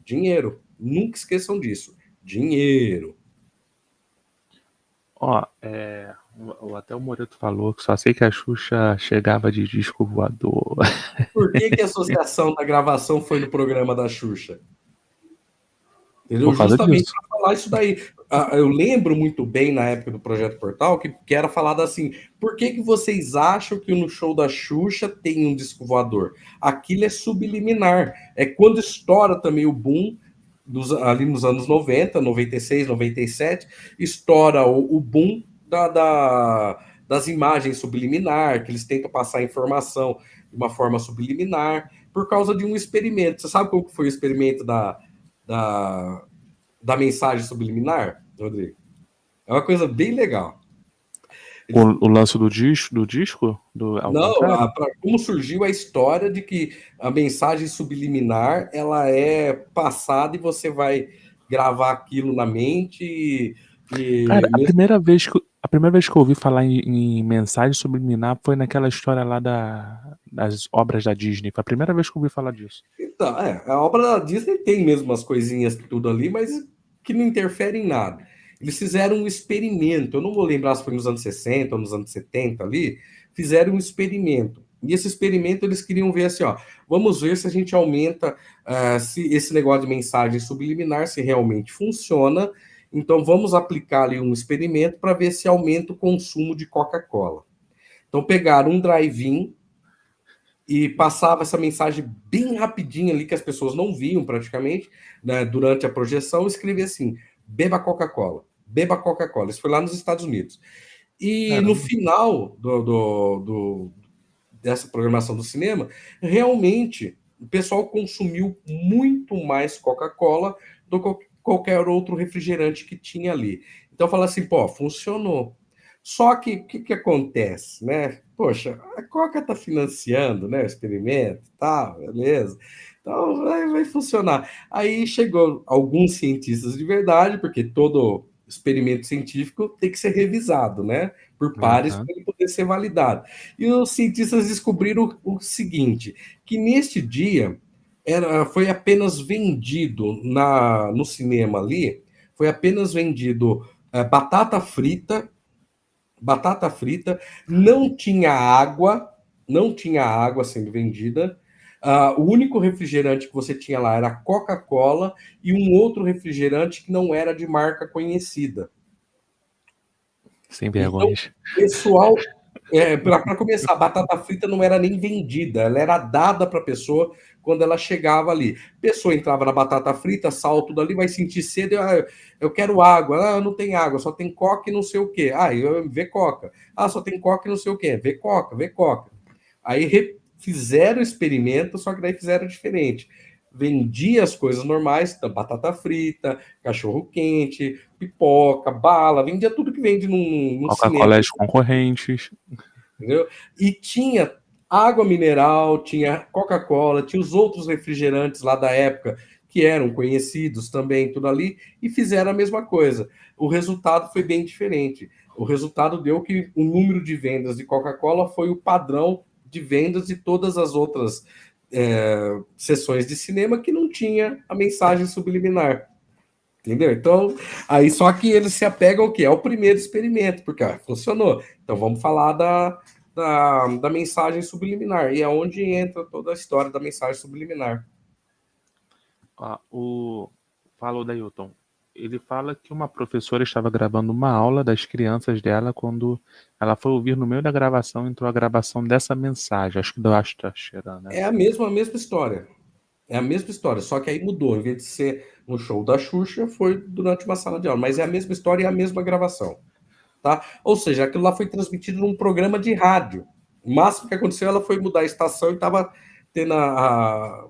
Dinheiro, nunca esqueçam disso. Dinheiro. Ó, até o Moreto falou que só sei que a Xuxa chegava de disco voador. Por que a associação da gravação foi no programa da Xuxa? Entendeu? Por causa Justamente disso. para falar isso daí. Eu lembro muito bem na época do Projeto Portal que era falado assim: por que vocês acham que no show da Xuxa tem um disco voador? Aquilo é subliminar. É quando estoura também o boom ali nos anos 90, 96, 97, estoura o boom das imagens subliminar, que eles tentam passar a informação de uma forma subliminar, por causa de um experimento. Você sabe qual foi o experimento da, da mensagem subliminar, Rodrigo? É uma coisa bem legal. O lance do disco, ao Não, contrário? como surgiu a história de que a mensagem subliminar ela é passada e você vai gravar aquilo na mente Cara, mesmo. a primeira vez que eu ouvi falar em mensagem subliminar foi naquela história lá das obras da Disney. Foi a primeira vez que eu ouvi falar disso. Então, a obra da Disney tem mesmo umas coisinhas tudo ali, mas que não interfere em nada. Eles fizeram um experimento, eu não vou lembrar se foi nos anos 60 ou nos anos 70 ali, fizeram um experimento. E esse experimento eles queriam ver assim, vamos ver se a gente aumenta se esse negócio de mensagem subliminar, se realmente funciona. Então vamos aplicar ali um experimento para ver se aumenta o consumo de Coca-Cola. Então pegaram um drive-in e passava essa mensagem bem rapidinho ali, que as pessoas não viam praticamente, né, durante a projeção, escrevia assim: beba Coca-Cola, beba Coca-Cola. Isso foi lá nos Estados Unidos. E no Caramba. final dessa programação do cinema, realmente o pessoal consumiu muito mais Coca-Cola do que qualquer outro refrigerante que tinha ali. Então fala assim, pô, funcionou. Só que o que acontece, né? Poxa, a Coca está financiando, né, o experimento, tá, beleza. Então vai funcionar. Aí chegou alguns cientistas de verdade, porque todo experimento científico tem que ser revisado, né, por pares Aham. para ele poder ser validado. E os cientistas descobriram o seguinte, que neste dia foi apenas vendido no cinema ali, foi apenas vendido batata frita, não tinha água sendo vendida. O único refrigerante que você tinha lá era Coca-Cola e um outro refrigerante que não era de marca conhecida. Sem Então, vergonhas. pessoal. Para começar, a batata frita não era nem vendida, ela era dada para a pessoa quando ela chegava ali. A pessoa entrava na batata frita, sal, tudo ali, vai sentir sede, eu quero água, não tem água, só tem coca e não sei o quê. Vê coca. Só tem coca e não sei o quê. Vê coca, vê coca. Aí fizeram o experimento, só que daí fizeram diferente. Vendia as coisas normais, então, batata frita, cachorro quente, pipoca, bala, vendia tudo que vende num cinema. Coca-Cola concorrentes. Entendeu? E tinha água mineral, tinha Coca-Cola, tinha os outros refrigerantes lá da época que eram conhecidos também, tudo ali, e fizeram a mesma coisa. O resultado foi bem diferente. O resultado deu que o número de vendas de Coca-Cola foi o padrão de vendas de todas as outras sessões de cinema que não tinha a mensagem subliminar. Entendeu? Então, aí só que eles se apegam ao que? É o primeiro experimento, porque funcionou. Então vamos falar da mensagem subliminar. E é onde entra toda a história da mensagem subliminar. Falou da Hilton. Ele fala que uma professora estava gravando uma aula das crianças dela quando ela foi ouvir no meio da gravação, entrou a gravação dessa mensagem, acho que do Astaxerã, né? É a mesma história. É a mesma história, só que aí mudou. Em vez de ser no show da Xuxa, foi durante uma sala de aula. Mas é a mesma história e a mesma gravação. Tá? Ou seja, aquilo lá foi transmitido num programa de rádio. O máximo que aconteceu, ela foi mudar a estação e estava tendo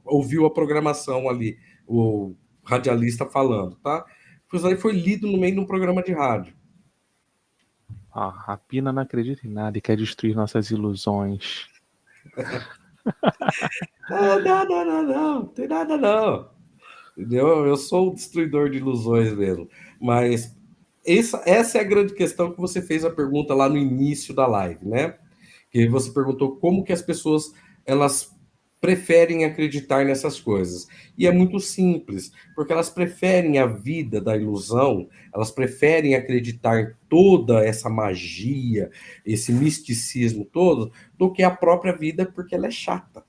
ouviu a programação ali, o radialista falando, tá? Isso aí foi lido no meio de um programa de rádio. A Rapina não acredita em nada e quer destruir nossas ilusões. Não tem nada não. Entendeu? Eu sou o destruidor de ilusões mesmo. Mas essa é a grande questão que você fez a pergunta lá no início da live, né? Que você perguntou como que as pessoas elas preferem acreditar nessas coisas. E é muito simples, porque elas preferem a vida da ilusão, elas preferem acreditar em toda essa magia, esse misticismo todo, do que a própria vida, porque ela é chata.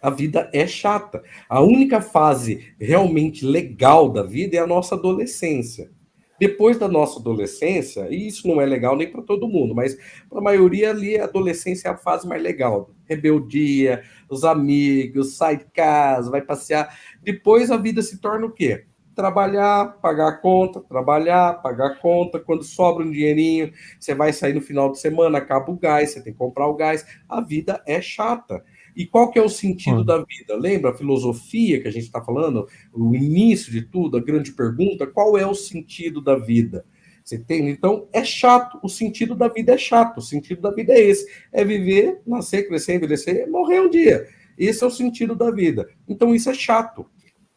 A vida é chata. A única fase realmente legal da vida é a nossa adolescência. Depois da nossa adolescência, e isso não é legal nem para todo mundo, mas para a maioria ali, a adolescência é a fase mais legal. Rebeldia, os amigos, sai de casa, vai passear. Depois a vida se torna o quê? Trabalhar, pagar conta, trabalhar, pagar conta. Quando sobra um dinheirinho, você vai sair no final de semana, acaba o gás, você tem que comprar o gás. A vida é chata. E qual que é o sentido da vida? Lembra a filosofia que a gente está falando? O início de tudo, a grande pergunta, qual é o sentido da vida? Você entende? Então, é chato. O sentido da vida é chato. O sentido da vida é esse. É viver, nascer, crescer, envelhecer, morrer um dia. Esse é o sentido da vida. Então, isso é chato.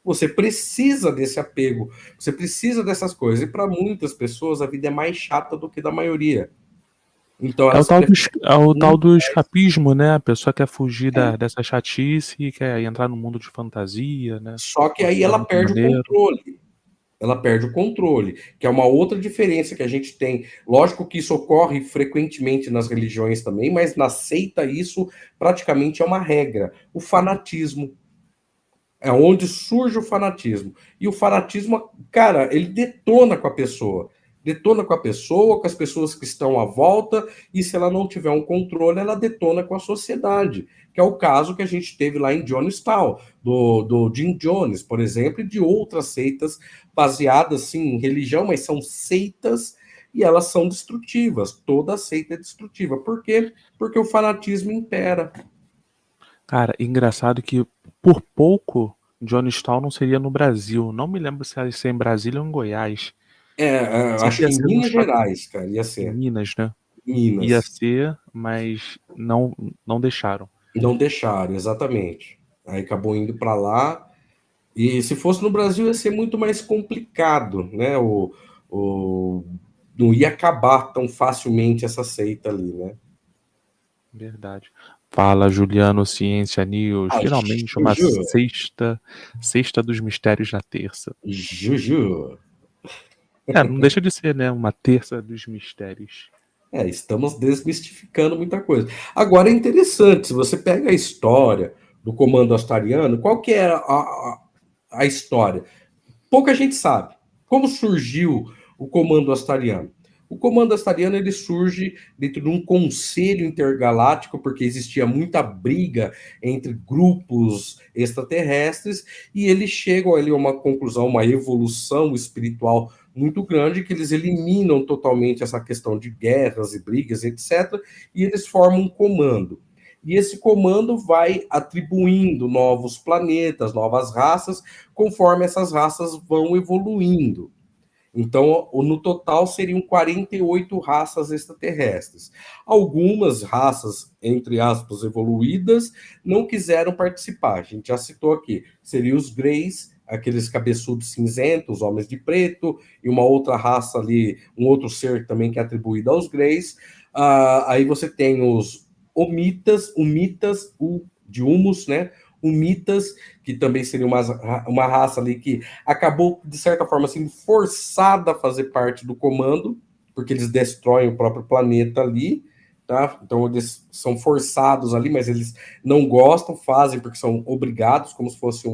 Você precisa desse apego. Você precisa dessas coisas. E para muitas pessoas, a vida é mais chata do que da maioria. Então, É o elas tal do escapismo, né? A pessoa quer fugir É. dessa chatice e quer entrar no mundo de fantasia, né? Só que aí ela perde o controle. Ela perde o controle, que é uma outra diferença que a gente tem. Lógico que isso ocorre frequentemente nas religiões também, mas na seita isso praticamente é uma regra. O fanatismo. É onde surge o fanatismo. E o fanatismo, cara, ele detona com a pessoa. Detona com a pessoa, com as pessoas que estão à volta, e se ela não tiver um controle, ela detona com a sociedade, que é o caso que a gente teve lá em Jonestown, do Jim Jones, por exemplo, e de outras seitas baseadas, sim, em religião, mas são seitas e elas são destrutivas. Toda seita é destrutiva. Por quê? Porque o fanatismo impera. Cara, engraçado que por pouco Jonestown não seria no Brasil. Não me lembro se ia ser em Brasília ou em Goiás. Sei Acho que que ia em ser no Minas estado Gerais, cara, ia em ser. Minas, né? Ia Minas. ser, mas não deixaram. Não deixaram, exatamente. Aí acabou indo para lá. E se fosse no Brasil, ia ser muito mais complicado, né? Não ia acabar tão facilmente essa seita ali, né? Verdade. Fala, Juliano, Ciência News. Ah, Finalmente uma Juju, sexta dos mistérios da terça. Juju. Não deixa de ser, né? Uma terça dos mistérios. Estamos desmistificando muita coisa. Agora é interessante, se você pega a história do comando astariano, qual que é a história? Pouca gente sabe. Como surgiu o comando astariano? O Comando Astariano ele surge dentro de um conselho intergaláctico, porque existia muita briga entre grupos extraterrestres, e eles chegam ali a uma conclusão, uma evolução espiritual muito grande, que eles eliminam totalmente essa questão de guerras e brigas, etc., e eles formam um comando. E esse comando vai atribuindo novos planetas, novas raças, conforme essas raças vão evoluindo. Então, no total, seriam 48 raças extraterrestres. Algumas raças, entre aspas, evoluídas, não quiseram participar. A gente já citou aqui. Seriam os Greys, aqueles cabeçudos cinzentos, homens de preto, e uma outra raça ali, um outro ser também que é atribuído aos Greys. Aí você tem os Humitas, de Humus, né? Humitas, que também seria uma raça ali que acabou, de certa forma, sendo forçada a fazer parte do comando, porque eles destroem o próprio planeta ali, tá? Então eles são forçados ali, mas eles não gostam, fazem porque são obrigados, como se fosse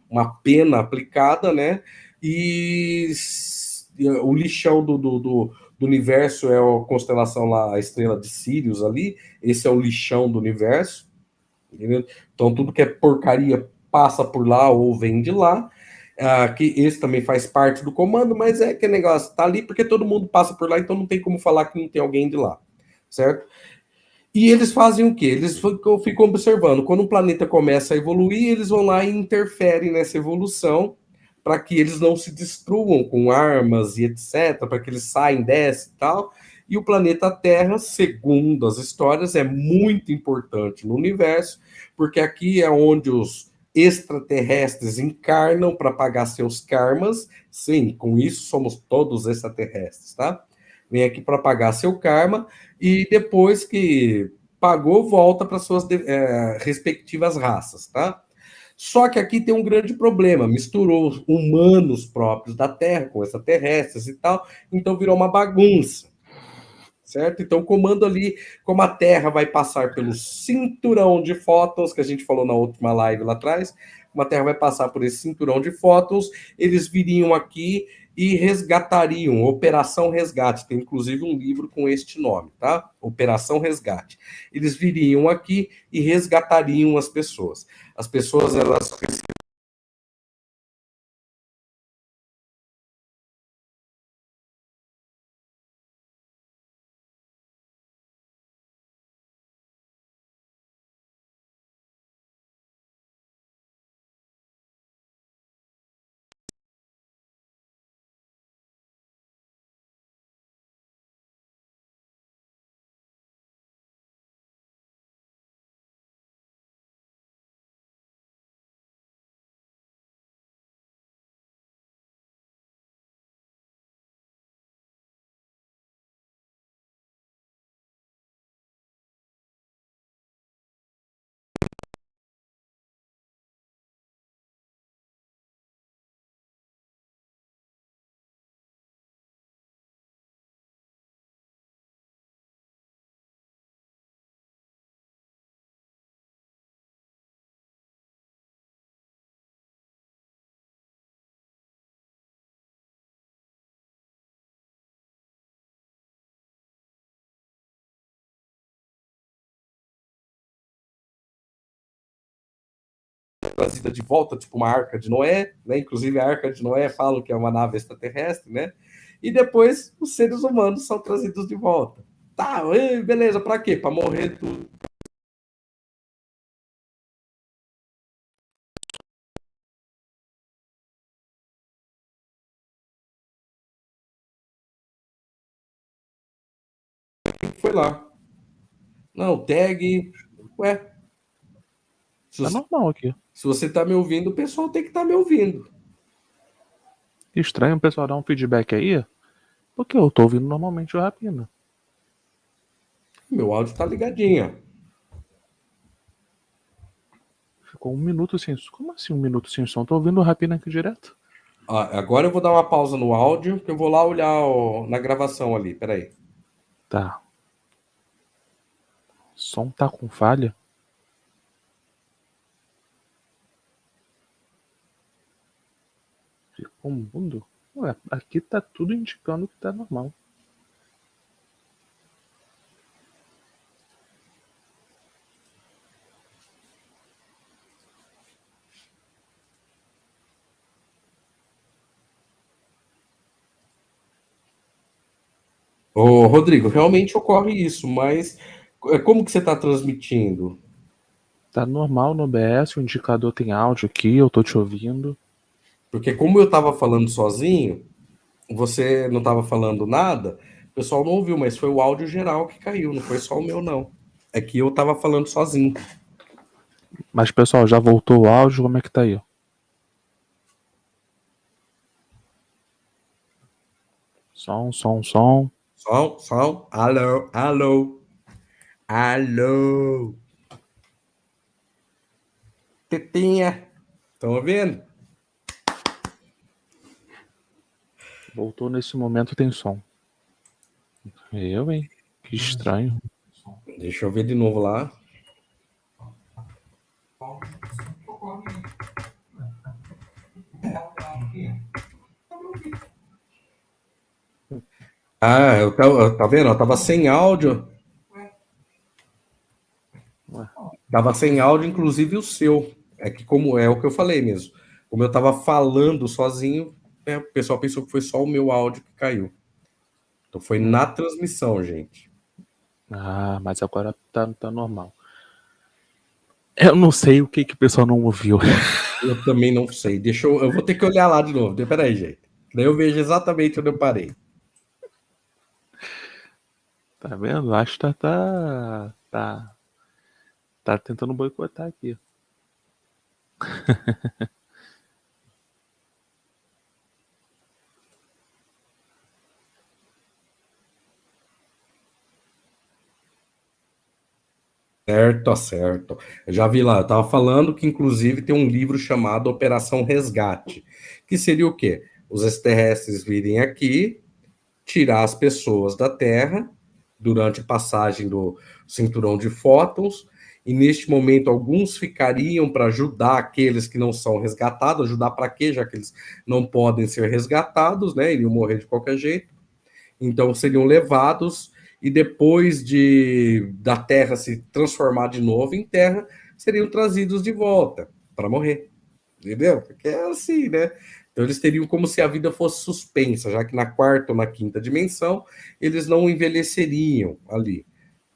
uma pena aplicada, né? E o lixão do universo é a constelação lá, a estrela de Sirius ali, esse é o lixão do universo, entendeu? Então tudo que é porcaria passa por lá ou vem de lá. Que esse também faz parte do comando, mas é que negócio, tá ali porque todo mundo passa por lá, então não tem como falar que não tem alguém de lá, certo? E eles fazem o quê? Eles ficam observando. Quando um planeta começa a evoluir, eles vão lá e interferem nessa evolução para que eles não se destruam com armas e etc., para que eles saem dessa e tal. E o planeta Terra, segundo as histórias, é muito importante no universo, porque aqui é onde os extraterrestres encarnam para pagar seus karmas. Sim, com isso somos todos extraterrestres, tá? Vem aqui para pagar seu karma e depois que pagou, volta para suas respectivas raças, tá? Só que aqui tem um grande problema, misturou humanos próprios da Terra com extraterrestres e tal, então virou uma bagunça, certo? Então o comando ali, como a Terra vai passar pelo cinturão de fótons, que a gente falou na última live lá atrás, como a Terra vai passar por esse cinturão de fótons, eles viriam aqui e resgatariam, Operação Resgate, tem inclusive um livro com este nome, tá? Operação Resgate. Eles viriam aqui e resgatariam as pessoas. As pessoas, elas trazida de volta, tipo uma Arca de Noé, né? Inclusive a Arca de Noé falam que é uma nave extraterrestre, né? E depois os seres humanos são trazidos de volta. Tá, beleza, para quê? Para morrer tudo. Foi lá. Não, tag. Ué, se Tá você, normal aqui. se você tá me ouvindo, o pessoal tem que estar me ouvindo. Estranho o pessoal dar um feedback aí, porque eu tô ouvindo normalmente o Rapina. Meu áudio tá ligadinho. Ficou um minuto sem som. Como assim um minuto sem som? Tô ouvindo o Rapina aqui direto. Agora eu vou dar uma pausa no áudio, que eu vou lá olhar na gravação ali. Peraí. Tá. O som tá com falha? Ficou mudo? Ué, aqui tá tudo indicando que tá normal. Ô, Rodrigo, realmente ocorre isso, mas como que você está transmitindo? Tá normal no OBS, o indicador tem áudio aqui, eu tô te ouvindo. Porque como eu estava falando sozinho, você não estava falando nada, o pessoal não ouviu, mas foi o áudio geral que caiu, não foi só o meu, não. É que eu estava falando sozinho. Mas, pessoal, já voltou o áudio? Como é que tá aí? Som, som, som. Som, alô, alô, alô. Tetinha, estão ouvindo? Voltou nesse momento, tem som. Eu, hein? Que estranho. Deixa eu ver de novo lá. Ah, tá vendo? Eu tava sem áudio. Ué. Tava sem áudio, inclusive o seu. É que como é o que eu falei mesmo. Como eu tava falando sozinho, né, o pessoal pensou que foi só o meu áudio que caiu. Então foi na transmissão, gente. Ah, mas agora tá normal. Eu não sei o que o pessoal não ouviu. Eu também não sei. Eu vou ter que olhar lá de novo. Pera aí, gente. Daí eu vejo exatamente onde eu parei. Tá vendo? Acho que tá tentando boicotar aqui. Certo, certo. Eu já vi lá, eu estava falando que inclusive tem um livro chamado Operação Resgate, que seria o quê? Os extraterrestres virem aqui, tirar as pessoas da Terra durante a passagem do cinturão de fótons, e neste momento alguns ficariam para ajudar aqueles que não são resgatados, ajudar para quê? Já que eles não podem ser resgatados, né? Iriam morrer de qualquer jeito. Então seriam levados e depois da Terra se transformar de novo em Terra, seriam trazidos de volta para morrer. Entendeu? Porque é assim, né? Então eles teriam como se a vida fosse suspensa, já que na quarta ou na quinta dimensão eles não envelheceriam ali.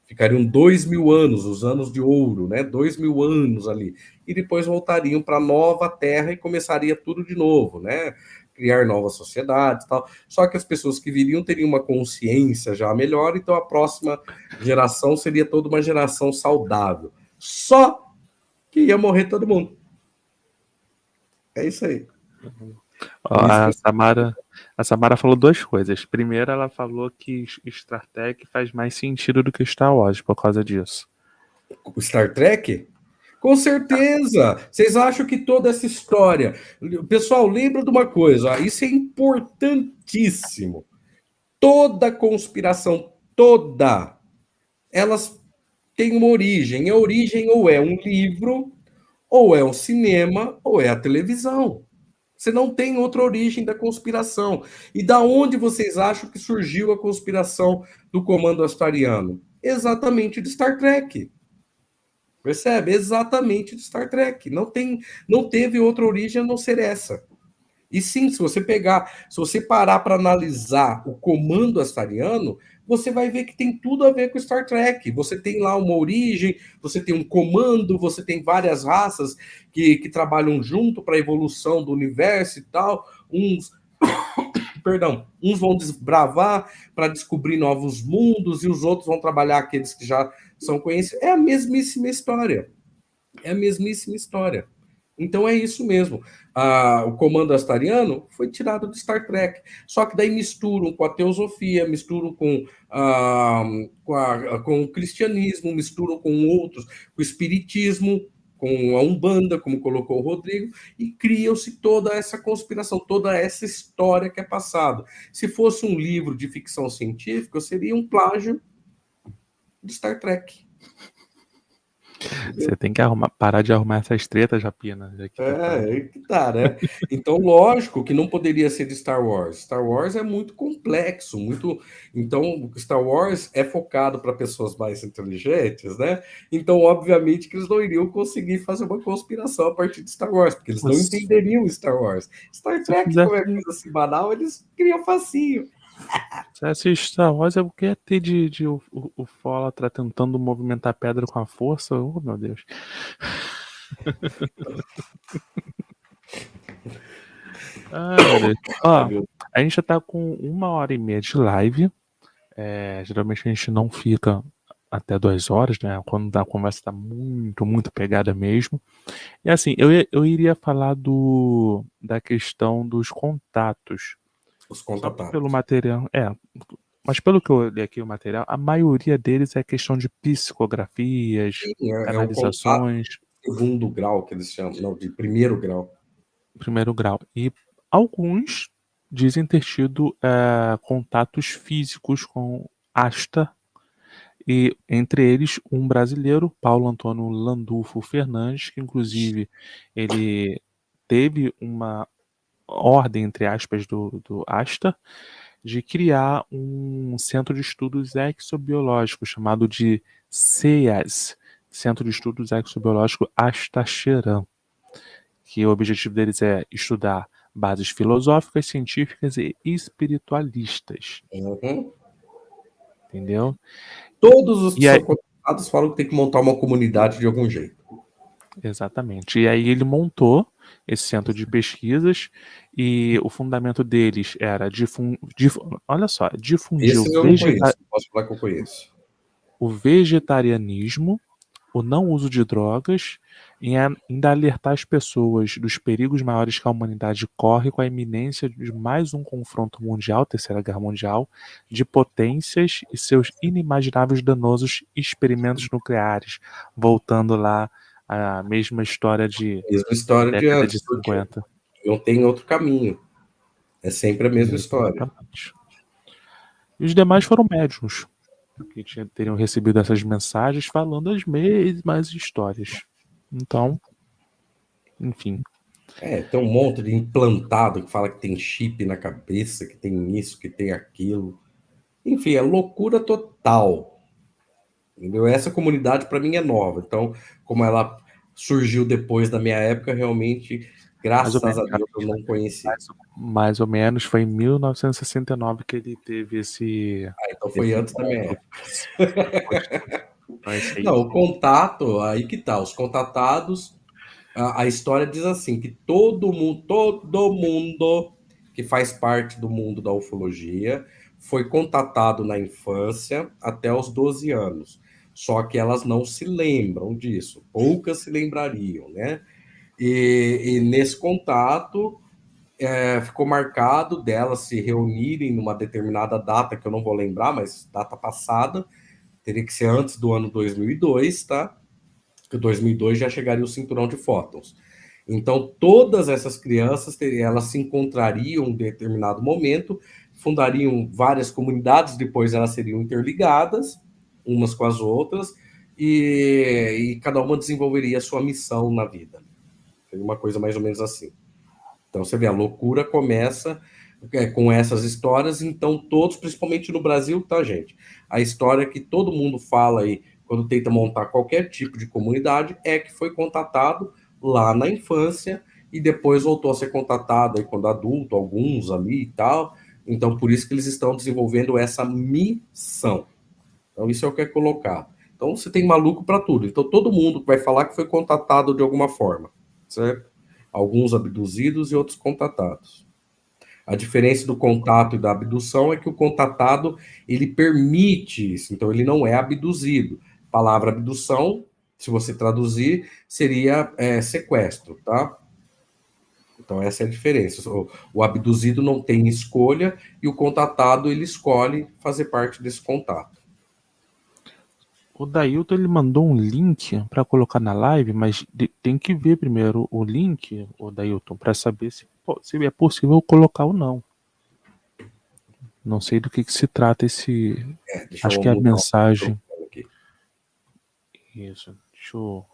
Ficariam 2.000 anos, os anos de ouro, né? 2.000 anos ali. E depois voltariam para a nova Terra e começaria tudo de novo, né? Criar novas sociedades e tal. Só que as pessoas que viriam teriam uma consciência já melhor, então a próxima geração seria toda uma geração saudável. Só que ia morrer todo mundo. É isso aí. Ó, Por isso que a Samara falou duas coisas. Primeiro, ela falou que Star Trek faz mais sentido do que Star Wars por causa disso. o Star Trek. Com certeza! Vocês acham que toda essa história. Pessoal, lembra de uma coisa, ó, isso é importantíssimo. Toda conspiração, toda, elas têm uma origem. A origem ou é um livro, ou é um cinema, ou é a televisão. Você não tem outra origem da conspiração. E da onde vocês acham que surgiu a conspiração do Comando Astariano? Exatamente de Star Trek. Percebe? Exatamente de Star Trek. Não teve outra origem a não ser essa. E sim, se você parar para analisar o comando astariano, você vai ver que tem tudo a ver com Star Trek. Você tem lá uma origem, você tem um comando, você tem várias raças que trabalham junto para a evolução do universo e tal. Uns vão desbravar para descobrir novos mundos e os outros vão trabalhar aqueles que já são conhecidos. É a mesmíssima história. É a mesmíssima história. Então é isso mesmo. O comando astariano foi tirado de Star Trek. Só que daí misturam com a teosofia, misturam com o cristianismo, misturam com outros, com o espiritismo, com a Umbanda, como colocou o Rodrigo, e criam-se toda essa conspiração, toda essa história que é passada. Se fosse um livro de ficção científica, seria um plágio de Star Trek. Você tem que parar de arrumar essas tretas, Japina. Já que tá falando. Aí que tá, né? Então, lógico que não poderia ser de Star Wars. Star Wars é muito complexo, muito. Então, Star Wars é focado para pessoas mais inteligentes, né? Então, obviamente, que eles não iriam conseguir fazer uma conspiração a partir de Star Wars, porque eles não Mas entenderiam Star Wars. Star se Trek, como é fizesse, coisa assim banal, eles criam facinho. Você assiste Star Wars, é o que é ter de o Fólatra tentando movimentar a pedra com a força? Oh, meu Deus. Ai, meu Deus. Ó, a gente já tá com 1h30 de live. Geralmente a gente não fica até 2 horas, né? Quando a conversa tá muito, muito pegada mesmo. E assim, eu iria falar da questão dos contatos. Os Só pelo contatados. material. Mas pelo que eu li aqui o material, a maioria deles é questão de psicografias, Sim, é o contato canalizações, de segundo grau que eles chamam, não, de primeiro grau. primeiro grau. E alguns dizem ter tido contatos físicos com Asta, e entre eles um brasileiro, Paulo Antônio Landulfo Fernandes, que inclusive ele teve uma ordem, entre aspas, do Asta, de criar um centro de estudos exobiológicos chamado de CEAS, Centro de Estudos Exobiológico Astacheran, que o objetivo deles é estudar bases filosóficas, científicas e espiritualistas, Uhum. entendeu? Todos os que E aí, são contatados falam que tem que montar uma comunidade de algum jeito. exatamente. E aí ele montou esse centro de pesquisas e o fundamento deles era olha só, difundir Esse eu não conheço, não posso falar que eu conheço. o vegetarianismo, o não uso de drogas e ainda alertar as pessoas dos perigos maiores que a humanidade corre com a iminência de mais um confronto mundial, Terceira Guerra Mundial, de potências e seus inimagináveis danosos experimentos nucleares, voltando lá à mesma história de Mesma história de década de antes, porque 50. não tem outro caminho. É sempre a mesma história. Exatamente. E os demais foram médiums, que teriam recebido essas mensagens falando as mesmas histórias. Então, enfim. Tem um monte de implantado que fala que tem chip na cabeça, que tem isso, que tem aquilo. Enfim, é loucura total. Entendeu? Essa comunidade para mim é nova. Então, como ela surgiu depois da minha época, realmente, Mais ou graças menos, a Deus, eu não conheci. mais ou menos foi em 1969 que ele teve Então foi esse antes da minha encontro. época. Então, esse aí, Não, o contato, aí que tá, os contatados, a história diz assim, que todo mundo que faz parte do mundo da ufologia foi contatado na infância até os 12 anos. Só que elas não se lembram disso, poucas se lembrariam, né? E nesse contato ficou marcado delas se reunirem numa determinada data, que eu não vou lembrar, mas data passada, teria que ser antes do ano 2002, tá? Que 2002 já chegaria o cinturão de fótons. Então, todas essas crianças, elas se encontrariam em determinado momento, fundariam várias comunidades, depois elas seriam interligadas, umas com as outras, e cada uma desenvolveria a sua missão na vida. Seria uma coisa mais ou menos assim. Então, você vê, a loucura começa com essas histórias, então todos, principalmente no Brasil, tá, gente? A história que todo mundo fala aí, quando tenta montar qualquer tipo de comunidade, é que foi contatado lá na infância e depois voltou a ser contatado aí quando adulto, alguns ali e tal. Então, por isso que eles estão desenvolvendo essa missão. Então, isso é o que é colocar. Então, você tem maluco para tudo. Então, todo mundo vai falar que foi contatado de alguma forma, certo? Alguns abduzidos e outros contatados. A diferença do contato e da abdução é que o contatado, ele permite isso, então ele não é abduzido. A palavra abdução, se você traduzir, seria sequestro, tá? Então essa é a diferença. O abduzido não tem escolha e o contatado, ele escolhe fazer parte desse contato. o Dailton ele mandou um link para colocar na live, mas tem que ver primeiro o link, o Dailton, para saber se é possível colocar ou não. Não sei do que se trata esse. Deixa Acho eu que é a mudar mensagem. aqui. Isso. Deixa eu.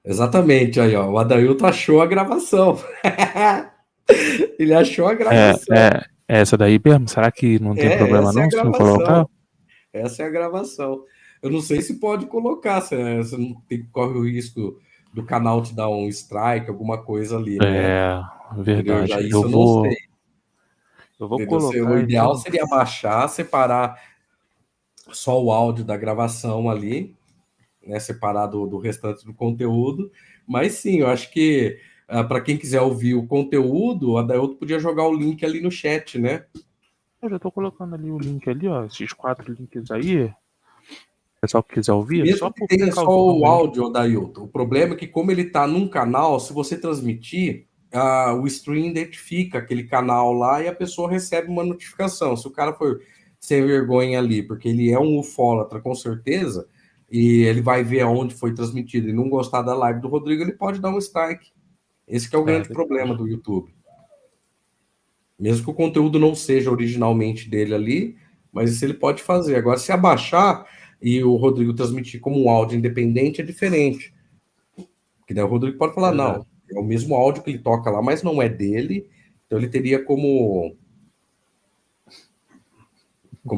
Exatamente, aí, ó. O Adailton achou a gravação. Ele achou a gravação. Essa daí mesmo? Será que não tem problema Essa é a não se eu colocar? gravação. Essa é a gravação. Eu não sei se pode colocar, você não tem, corre o risco do canal te dar um strike, alguma coisa ali, né? É, Entendeu? Já verdade. isso eu não sei, Eu vou entendeu? colocar O ideal aqui. seria baixar, separar só o áudio da gravação ali, né? Separar do restante do conteúdo. Mas sim, eu acho que para quem quiser ouvir o conteúdo, a Dailton podia jogar o link ali no chat, né? Eu já tô colocando ali o link ali, ó. Esses 4 links aí. Pessoal que quiser ouvir, só Mesmo que por tenha só precaução o mesmo. áudio, Dailton, o problema é que, como ele está num canal, se você transmitir, o stream identifica aquele canal lá e a pessoa recebe uma notificação. Se o cara for sem vergonha ali, porque ele é um ufólatra, com certeza, e ele vai ver aonde foi transmitido e não gostar da live do Rodrigo, ele pode dar um strike. Esse que é o É, grande problema do YouTube. Mesmo que o conteúdo não seja originalmente dele ali, mas isso ele pode fazer. Agora, se abaixar e o Rodrigo transmitir como um áudio independente, é diferente. Que daí o Rodrigo pode falar, verdade. não, é o mesmo áudio que ele toca lá, mas não é dele, então ele teria como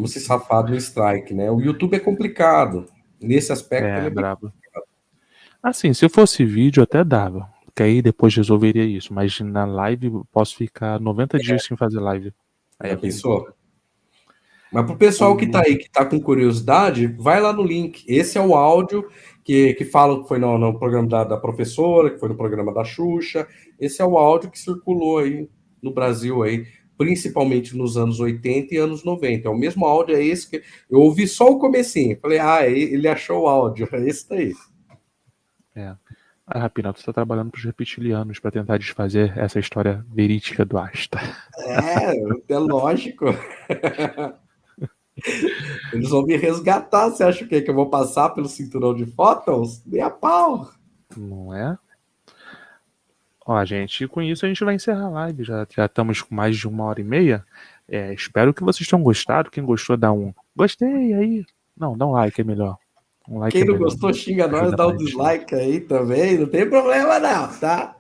se safar no strike, né? O YouTube é complicado. Nesse aspecto, ele É, é bem. brabo. Assim, se fosse vídeo até dava. Que aí depois resolveria isso. Mas na live eu posso ficar 90 dias sem fazer live. Aí Já é complicado. pensou? Mas para o pessoal que está O... aí, que está com curiosidade, vai lá no link. Esse é o áudio que fala que foi no programa da professora, que foi no programa da Xuxa. Esse é o áudio que circulou aí no Brasil, aí, principalmente nos anos 80 e anos 90. É o mesmo áudio, é esse que eu ouvi só o comecinho. Falei, ele achou o áudio, é esse daí. É. Ah, Rapina, tu tá trabalhando pros reptilianos pra tentar desfazer essa história verídica do Asta. É lógico. Eles vão me resgatar. Você acha o quê? Que eu vou passar pelo cinturão de fótons? Nem a pau. Não é? Ó, gente, e com isso a gente vai encerrar a live. Já estamos com mais de 1h30. Espero que vocês tenham gostado. Quem gostou, dá um gostei aí. Não, dá um like, é melhor. Um like Quem é não melhor. gostou, xinga nós, Ajuda dá um mais. dislike aí também. Não tem problema, não, tá?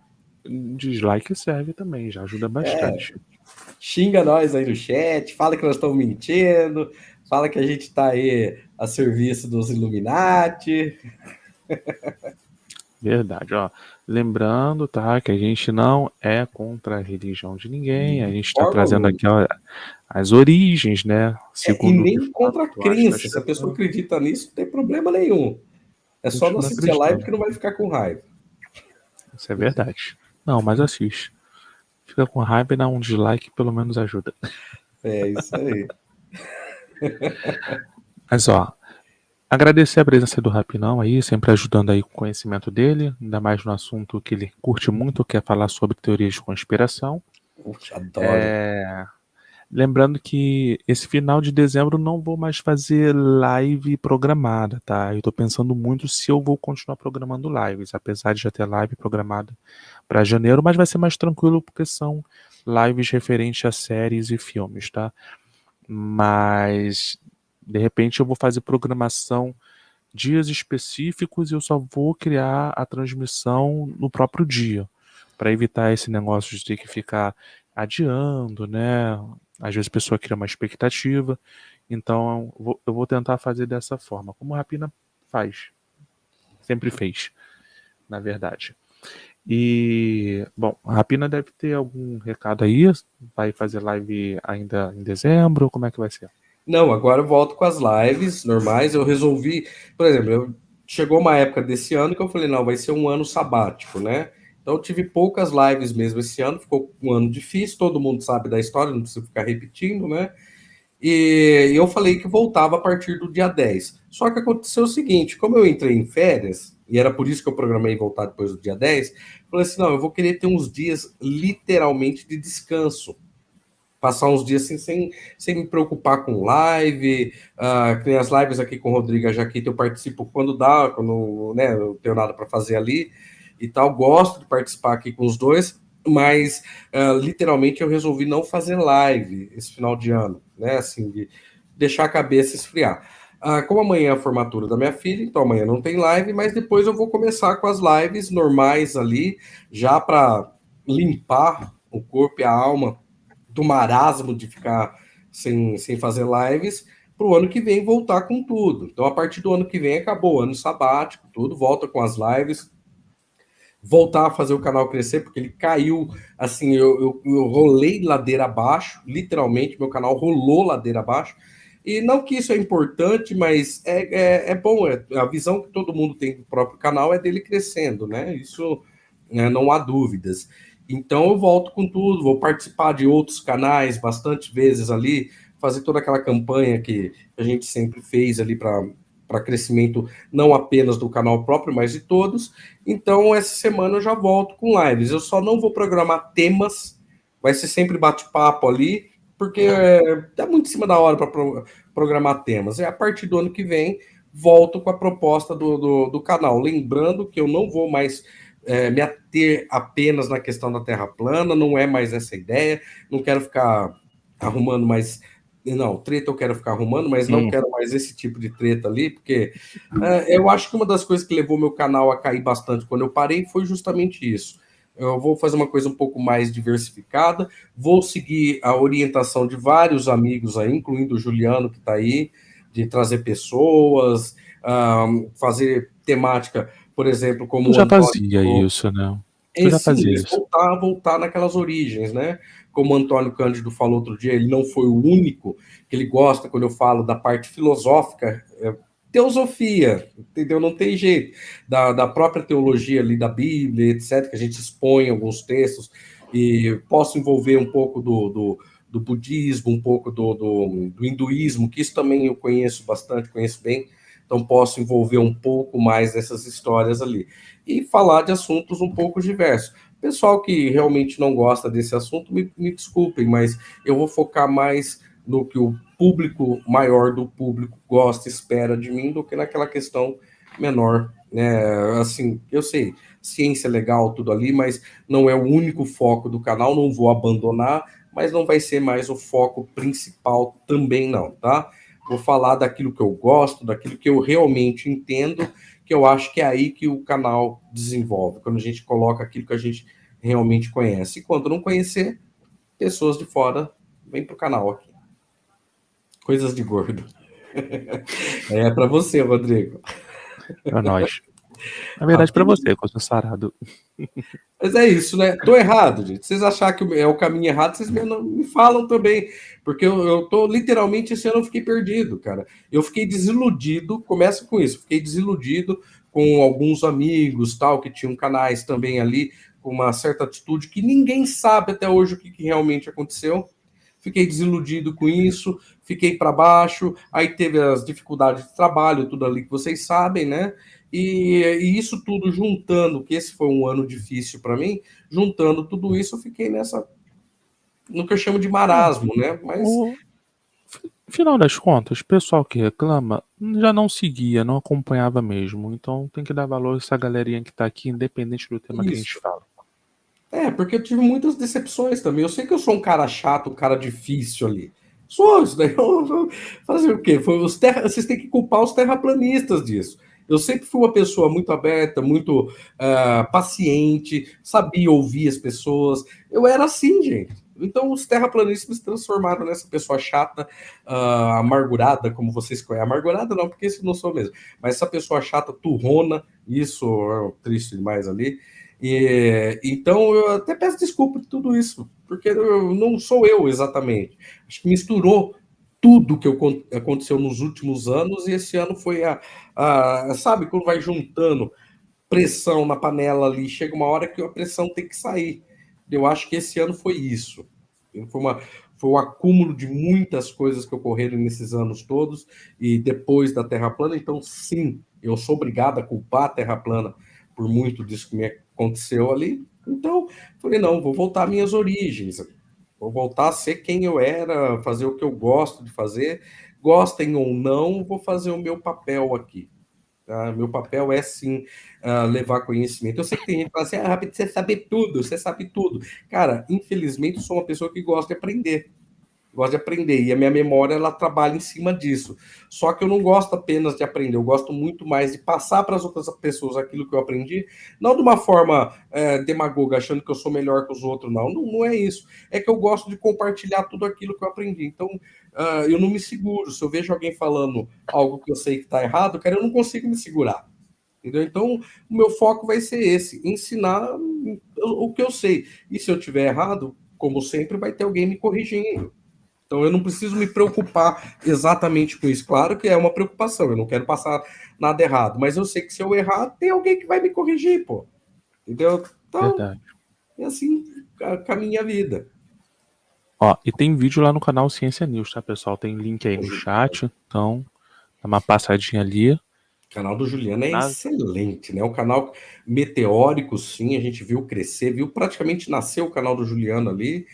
Dislike serve também, já ajuda bastante. Xinga nós aí no chat, fala que nós estamos mentindo, fala que a gente está aí a serviço dos Illuminati. Verdade, ó. Lembrando, tá, que a gente não é contra a religião de ninguém. A gente está Forma trazendo alguma. aqui ó, as origens, né? E Segundo o que nem contra a fato acho que está crença. Se a pessoa chegando. acredita nisso, não tem problema nenhum. É só não Continua assistir a live acreditando. que não vai ficar com raiva. Isso é verdade. Não, mas assiste. Fica com raiva e dá um dislike, pelo menos ajuda. É isso aí. Mas ó, agradecer a presença do Rapinão aí, sempre ajudando aí com o conhecimento dele, ainda mais no assunto que ele curte muito, que é falar sobre teorias de conspiração. Puxa, adoro. Lembrando que esse final de dezembro não vou mais fazer live programada, tá? Eu tô pensando muito se eu vou continuar programando lives, apesar de já ter live programada para janeiro, mas vai ser mais tranquilo porque são lives referentes a séries e filmes, tá? Mas de repente eu vou fazer programação dias específicos e eu só vou criar a transmissão no próprio dia, para evitar esse negócio de ter que ficar adiando, né? Às vezes a pessoa cria uma expectativa, então eu vou tentar fazer dessa forma, como a Rapina faz, sempre fez, na verdade. E, bom, a Rapina deve ter algum recado aí, vai fazer live ainda em dezembro, como é que vai ser? Não, agora eu volto com as lives normais. Eu resolvi, por exemplo, chegou uma época desse ano que eu falei, não, vai ser um ano sabático, né? Então eu tive poucas lives mesmo esse ano, ficou um ano difícil, todo mundo sabe da história, não precisa ficar repetindo, né? E eu falei que voltava a partir do dia 10. Só que aconteceu o seguinte, como eu entrei em férias, e era por isso que eu programei voltar depois do dia 10, falei assim, não, eu vou querer ter uns dias literalmente de descanso, passar uns dias assim, sem me preocupar com live, tem as lives aqui com o Rodrigo e a Jaquita, eu participo quando dá, quando, né, eu tenho nada para fazer ali e tal, gosto de participar aqui com os dois, mas literalmente eu resolvi não fazer live esse final de ano, né, assim, de deixar a cabeça esfriar. Como amanhã é a formatura da minha filha, então amanhã não tem live, mas depois eu vou começar com as lives normais ali, já para limpar o corpo e a alma do marasmo de ficar sem fazer lives, para o ano que vem voltar com tudo. Então, a partir do ano que vem, acabou o ano sabático, tudo, volta com as lives, voltar a fazer o canal crescer, porque ele caiu, assim, eu rolei ladeira abaixo, literalmente, meu canal rolou ladeira abaixo, e não que isso é importante, mas é bom, a visão que todo mundo tem do próprio canal é dele crescendo, né? Isso, né, não há dúvidas. Então eu volto com tudo, vou participar de outros canais bastante vezes ali, fazer toda aquela campanha que a gente sempre fez ali para crescimento, não apenas do canal próprio, mas de todos. Então, essa semana eu já volto com lives. Eu só não vou programar temas, vai ser sempre bate-papo ali, porque tá muito em cima da hora para programar temas. E a partir do ano que vem, volto com a proposta do canal. Lembrando que eu não vou mais me ater apenas na questão da Terra plana, não é mais essa ideia, não quero ficar arrumando mais. Não, treta eu quero ficar arrumando, mas não quero mais esse tipo de treta ali, porque eu acho que uma das coisas que levou meu canal a cair bastante quando eu parei foi justamente isso. Eu vou fazer uma coisa um pouco mais diversificada, vou seguir a orientação de vários amigos aí, incluindo o Juliano, que está aí, de trazer pessoas, fazer temática, por exemplo, como Tu o já Antônio fazia falou. isso, né? Tu já Sim, fazia mas isso. voltar naquelas origens, né? Como o Antônio Cândido falou outro dia, ele não foi o único que ele gosta quando eu falo da parte filosófica, teosofia, entendeu? Não tem jeito. Da própria teologia ali da Bíblia, etc., que a gente expõe alguns textos, e posso envolver um pouco do budismo, um pouco do hinduísmo, que isso também eu conheço bastante, conheço bem, então posso envolver um pouco mais dessas histórias ali e falar de assuntos um pouco diversos. Pessoal que realmente não gosta desse assunto, me desculpem, mas eu vou focar mais no que o público maior do público gosta, espera de mim, do que naquela questão menor, né? Assim, eu sei, ciência é legal, tudo ali, mas não é o único foco do canal, não vou abandonar, mas não vai ser mais o foco principal também não, tá? Vou falar daquilo que eu gosto, daquilo que eu realmente entendo, que eu acho que é aí que o canal desenvolve, quando a gente coloca aquilo que a gente realmente conhece. E quando não conhecer, pessoas de fora vêm para o canal aqui. Coisas de gordo. É para você, Rodrigo. Pra nós. Na Ah, verdade, pra você, que eu sou sarado. mas é isso, né? Tô errado, gente. Vocês acharem que é o caminho errado, vocês me falam também. Porque eu tô literalmente esse ano eu fiquei perdido, cara. Eu fiquei desiludido, começa com isso, fiquei desiludido com alguns amigos, tal, que tinham canais também ali, com uma certa atitude que ninguém sabe até hoje o que realmente aconteceu. Fiquei desiludido com isso, fiquei para baixo, aí teve as dificuldades de trabalho, tudo ali que vocês sabem, né? E isso tudo juntando, que esse foi um ano difícil para mim, juntando tudo isso, eu fiquei no que eu chamo de marasmo, né? Mas O final das contas, o pessoal que reclama já não seguia, não acompanhava mesmo. Então tem que dar valor a essa galerinha que tá aqui, independente do tema que a gente isso. fala. Porque eu tive muitas decepções também. Eu sei que eu sou um cara chato, um cara difícil ali. Sou, isso daí fazer o quê? Vocês têm que culpar os terraplanistas disso. Eu sempre fui uma pessoa muito aberta, muito paciente, sabia ouvir as pessoas. Eu era assim, gente. Então os terraplanistas me transformaram nessa pessoa chata, amargurada, como vocês conhecem. Amargurada não, porque isso não sou mesmo. Mas essa pessoa chata, turrona, isso é triste demais ali. Então eu até peço desculpa de tudo isso, porque não sou eu exatamente. Acho que misturou tudo que aconteceu nos últimos anos e esse ano foi sabe, quando vai juntando pressão na panela ali, chega uma hora que a pressão tem que sair. Eu acho que esse ano foi isso. Foi um acúmulo de muitas coisas que ocorreram nesses anos todos e depois da Terra plana. Então, sim, eu sou obrigado a culpar a Terra plana por muito disso que me aconteceu ali. Então, falei, não, vou voltar às minhas origens. Vou voltar a ser quem eu era, fazer o que eu gosto de fazer. Gostem ou não, vou fazer o meu papel aqui. Tá? Meu papel é, sim, levar conhecimento. Eu sei que tem gente que fala assim, Rabi, você sabe tudo, você sabe tudo. Cara, infelizmente, eu sou uma pessoa que gosta de aprender. gosto de aprender, e a minha memória, ela trabalha em cima disso. Só que eu não gosto apenas de aprender, eu gosto muito mais de passar para as outras pessoas aquilo que eu aprendi, não de uma forma demagoga, achando que eu sou melhor que os outros, não é isso. É que eu gosto de compartilhar tudo aquilo que eu aprendi. Então, eu não me seguro. Se eu vejo alguém falando algo que eu sei que está errado, cara, eu não consigo me segurar. Entendeu? Então, o meu foco vai ser esse, ensinar o que eu sei. E se eu tiver errado, como sempre, vai ter alguém me corrigindo. Então, eu não preciso me preocupar exatamente com isso. Claro que é uma preocupação, eu não quero passar nada errado, mas eu sei que se eu errar, tem alguém que vai me corrigir, pô. Entendeu? Então, Verdade. é assim com a minha vida. Ó, e tem vídeo lá no canal Ciência News, tá, pessoal? Tem link aí no chat, então dá uma passadinha ali. O canal do Juliano é excelente, né? Um canal meteórico, sim, a gente viu crescer, viu praticamente nascer o canal do Juliano ali.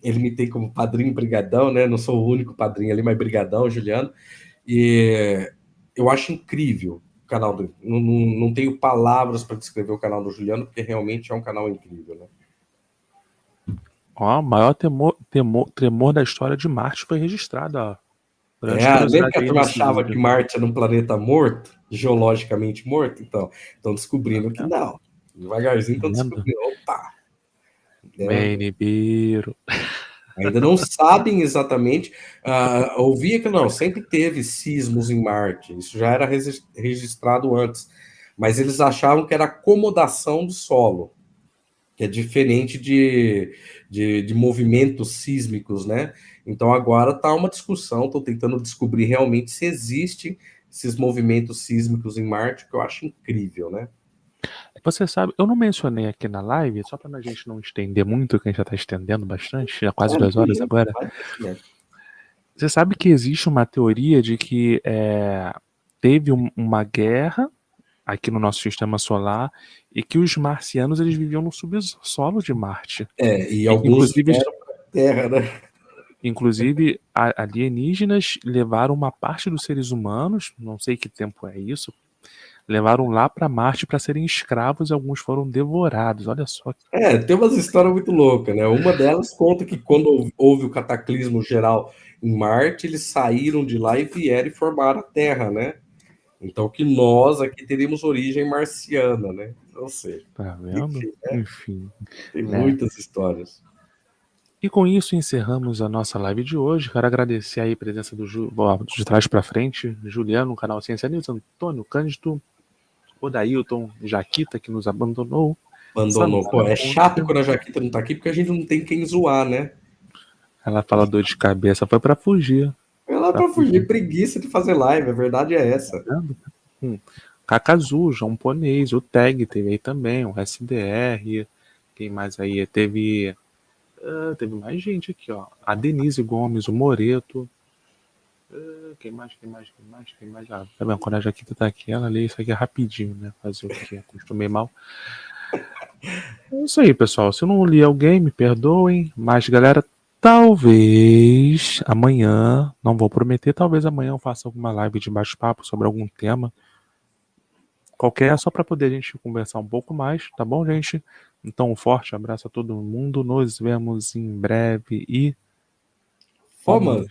Ele me tem como padrinho brigadão, né? Não sou o único padrinho ali, mas brigadão, Juliano. E eu acho incrível o canal do... Não tenho palavras para descrever o canal do Juliano, porque realmente é um canal incrível, né? Ó, o maior tremor da história de Marte foi registrado, ó. Lembra que a turma achava que Marte era um planeta morto, geologicamente morto? Então, estão descobrindo que não. Devagarzinho estão descobrindo. Opa! Menibeiro. Ainda não sabem exatamente. Ouvia que não, sempre teve sismos em Marte. Isso já era registrado antes. Mas eles achavam que era acomodação do solo, que é diferente de movimentos sísmicos, né? Então agora está uma discussão, estou tentando descobrir realmente se existem esses movimentos sísmicos em Marte, que eu acho incrível, né? Você sabe, eu não mencionei aqui na live, só para a gente não estender muito, que a gente já está estendendo bastante, já quase 2 horas agora. Você sabe que existe uma teoria de que teve uma guerra aqui no nosso sistema solar e que os marcianos eles viviam no subsolo de Marte. E alguns vieram para a Terra, né? Inclusive, alienígenas levaram uma parte dos seres humanos, não sei que tempo é isso, levaram lá para Marte para serem escravos e alguns foram devorados. Olha só. Tem umas histórias muito loucas, né? Uma delas conta que quando houve o cataclismo geral em Marte, eles saíram de lá e vieram e formaram a Terra, né? Então que nós aqui teríamos origem marciana, né? Não sei. Tá vendo? Enfim. Tem muitas histórias. E com isso encerramos a nossa live de hoje. Quero agradecer aí a presença de trás para frente, Juliano, no canal Ciência News, Antônio Cândido, Odailton, Jaquita, que nos abandonou. Pô, é chato quando a Jaquita não tá aqui, porque a gente não tem quem zoar, né? Ela fala dor de cabeça, foi para fugir. Ela pra fugir, preguiça de fazer live, a verdade é essa. Kakazu, João Ponês, o Tag teve aí também, o SDR, quem mais aí? Teve mais gente aqui, ó. A Denise Gomes, o Moreto. Quem mais? Tá vendo? Quando a Jaquita tá aqui, ela lê isso aqui rapidinho, né? Fazer o que? Acostumei mal. É isso aí, pessoal. Se eu não li alguém, me perdoem. Mas, galera, talvez amanhã, não vou prometer, talvez amanhã eu faça alguma live de bate-papo sobre algum tema. Qualquer, só para poder a gente conversar um pouco mais, tá bom, gente? Então, um forte abraço a todo mundo. Nos vemos em breve e fomos!